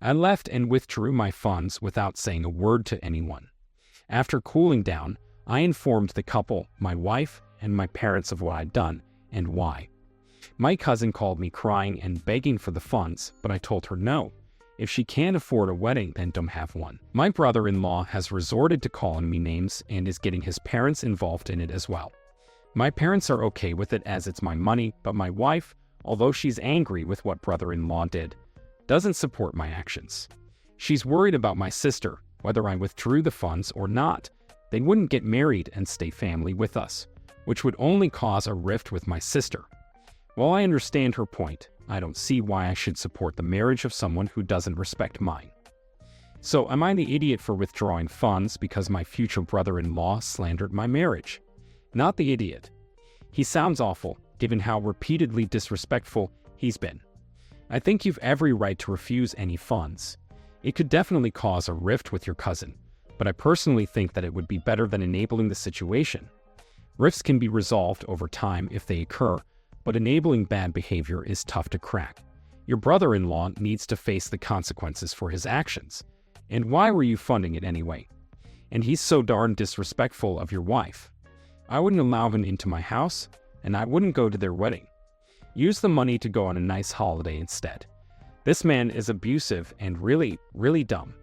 C: I left and withdrew my funds without saying a word to anyone. After cooling down, I informed the couple, my wife, and my parents of what I'd done and why. My cousin called me crying and begging for the funds, but I told her no. If she can't afford a wedding, then don't have one. My brother-in-law has resorted to calling me names and is getting his parents involved in it as well. My parents are okay with it as it's my money, but my wife, although she's angry with what brother-in-law did, doesn't support my actions. She's worried about my sister, whether I withdrew the funds or not, They wouldn't get married and stay family with us, which would only cause a rift with my sister. While I understand her point, I don't see why I should support the marriage of someone who doesn't respect mine. So am I the idiot for withdrawing funds because my future brother-in-law slandered my marriage? Not the idiot. He sounds awful, given how repeatedly disrespectful he's been. I think you've every right to refuse any funds. It could definitely cause a rift with your cousin, but I personally think that it would be better than enabling the situation. Rifts can be resolved over time if they occur, but enabling bad behavior is tough to crack. Your brother-in-law needs to face the consequences for his actions. And why were you funding it anyway? And he's so darn disrespectful of your wife. I wouldn't allow him into my house, and I wouldn't go to their wedding. Use the money to go on a nice holiday instead. This man is abusive and really, really dumb.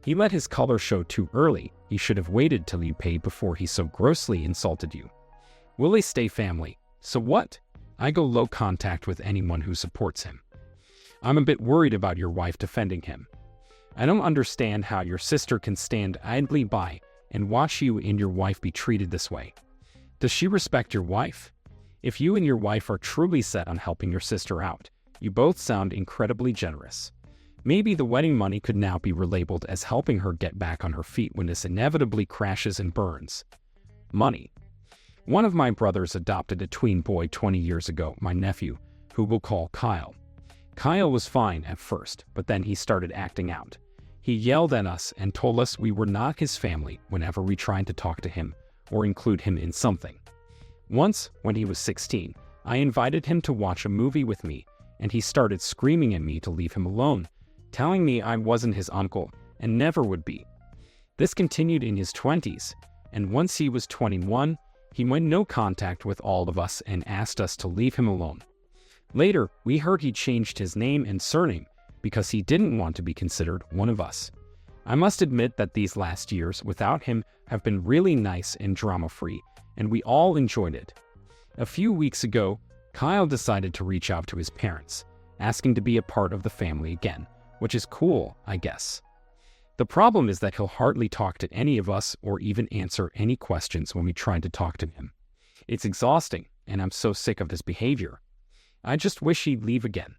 C: He let his color show too early. He should have waited till you paid before he so grossly insulted you. Will they stay family? So what? I go low contact with anyone who supports him. I'm a bit worried about your wife defending him. I don't understand how your sister can stand idly by and watch you and your wife be treated this way. Does she respect your wife? If you and your wife are truly set on helping your sister out, you both sound incredibly generous. Maybe the wedding money could now be relabeled as helping her get back on her feet when this inevitably crashes and burns. Money. One of my brothers adopted a tween boy 20 years ago, my nephew, who we'll call Kyle. Kyle was fine at first, but then he started acting out. He yelled at us and told us we were not his family whenever we tried to talk to him or include him in something. Once, when he was 16, I invited him to watch a movie with me, and he started screaming at me to leave him alone, telling me I wasn't his uncle and never would be. This continued in his 20s, and once he was 21, he went no contact with all of us and asked us to leave him alone. Later, we heard he changed his name and surname because he didn't want to be considered one of us. I must admit that these last years without him have been really nice and drama-free, and we all enjoyed it. A few weeks ago, Kyle decided to reach out to his parents, asking to be a part of the family again, which is cool, I guess. The problem is that he'll hardly talk to any of us or even answer any questions when we try to talk to him. It's exhausting, and I'm so sick of this behavior. I just wish he'd leave again.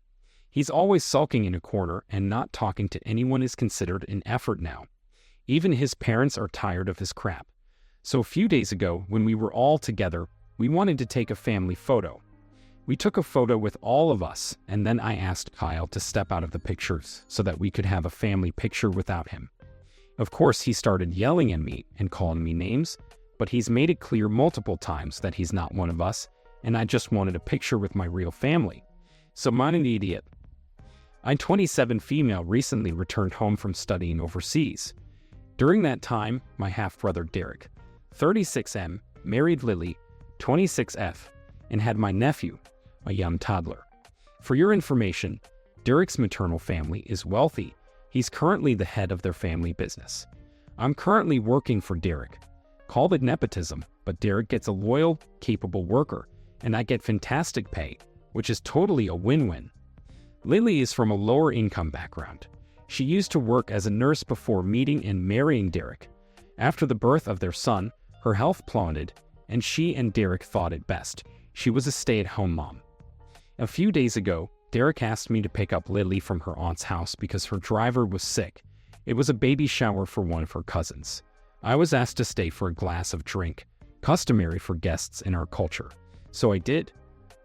C: He's always sulking in a corner, and not talking to anyone is considered an effort now. Even his parents are tired of his crap. So a few days ago, when we were all together, we wanted to take a family photo. We took a photo with all of us, and then I asked Kyle to step out of the pictures so that we could have a family picture without him. Of course, he started yelling at me and calling me names, but he's made it clear multiple times that he's not one of us, and I just wanted a picture with my real family. So I'm an idiot. I'm 27 female recently returned home from studying overseas. During that time, my half-brother Derek, 36M, married Lily, 26F, and had my nephew, a young toddler. For your information, Derek's maternal family is wealthy. He's currently the head of their family business. I'm currently working for Derek. Call it nepotism, but Derek gets a loyal, capable worker, and I get fantastic pay, which is totally a win-win. Lily is from a lower income background. She used to work as a nurse before meeting and marrying Derek. After the birth of their son, her health plummeted, and she and Derek thought it best. She was a stay-at-home mom. A few days ago, Derek asked me to pick up Lily from her aunt's house because her driver was sick. It was a baby shower for one of her cousins. I was asked to stay for a glass of drink, customary for guests in our culture. So I did.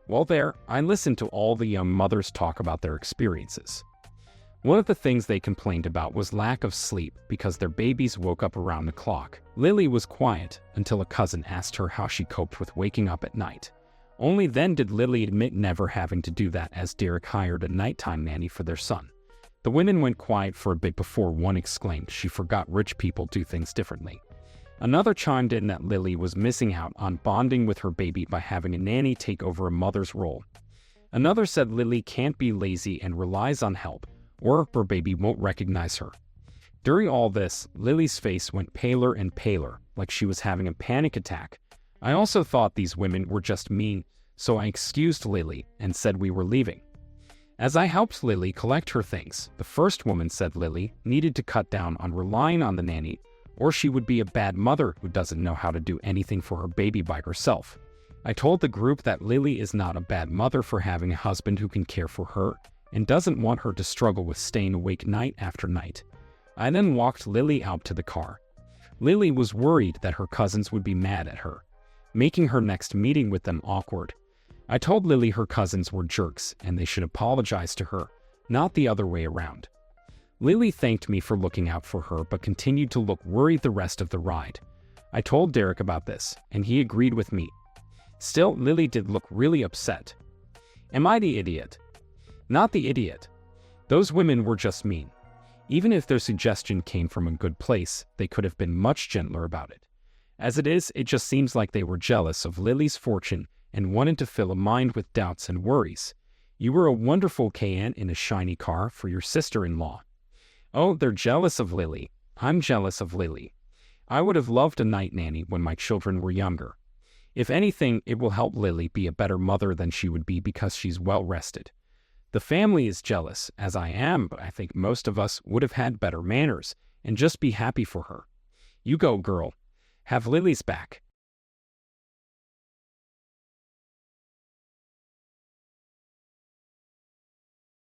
C: While there, I listened to all the young mothers talk about their experiences. One of the things they complained about was lack of sleep because their babies woke up around the clock. Lily was quiet until a cousin asked her how she coped with waking up at night. Only then did Lily admit never having to do that, as Derek hired a nighttime nanny for their son. The women went quiet for a bit before one exclaimed she forgot rich people do things differently. Another chimed in that Lily was missing out on bonding with her baby by having a nanny take over a mother's role. Another said Lily can't be lazy and relies on help, or her baby won't recognize her. During all this, Lily's face went paler and paler, like she was having a panic attack. I also thought these women were just mean, so I excused Lily and said we were leaving. As I helped Lily collect her things, the first woman said Lily needed to cut down on relying on the nanny Or she would be a bad mother who doesn't know how to do anything for her baby by herself. I told the group that Lily is not a bad mother for having a husband who can care for her and doesn't want her to struggle with staying awake night after night. I then walked Lily out to the car. Lily was worried that her cousins would be mad at her, making her next meeting with them awkward. I told Lily her cousins were jerks and they should apologize to her, not the other way around. Lily thanked me for looking out for her but continued to look worried the rest of the ride. I told Derek about this, and he agreed with me. Still, Lily did look really upset. Am I the idiot? Not the idiot. Those women were just mean. Even if their suggestion came from a good place, they could have been much gentler about it. As it is, it just seems like they were jealous of Lily's fortune and wanted to fill a mind with doubts and worries. You were a wonderful Cayenne in a shiny car for your sister-in-law. Oh, they're jealous of Lily. I'm jealous of Lily. I would have loved a night nanny when my children were younger. If anything, it will help Lily be a better mother than she would be because she's well-rested. The family is jealous, as I am, but I think most of us would have had better manners and just be happy for her. You go, girl. Have Lily's back.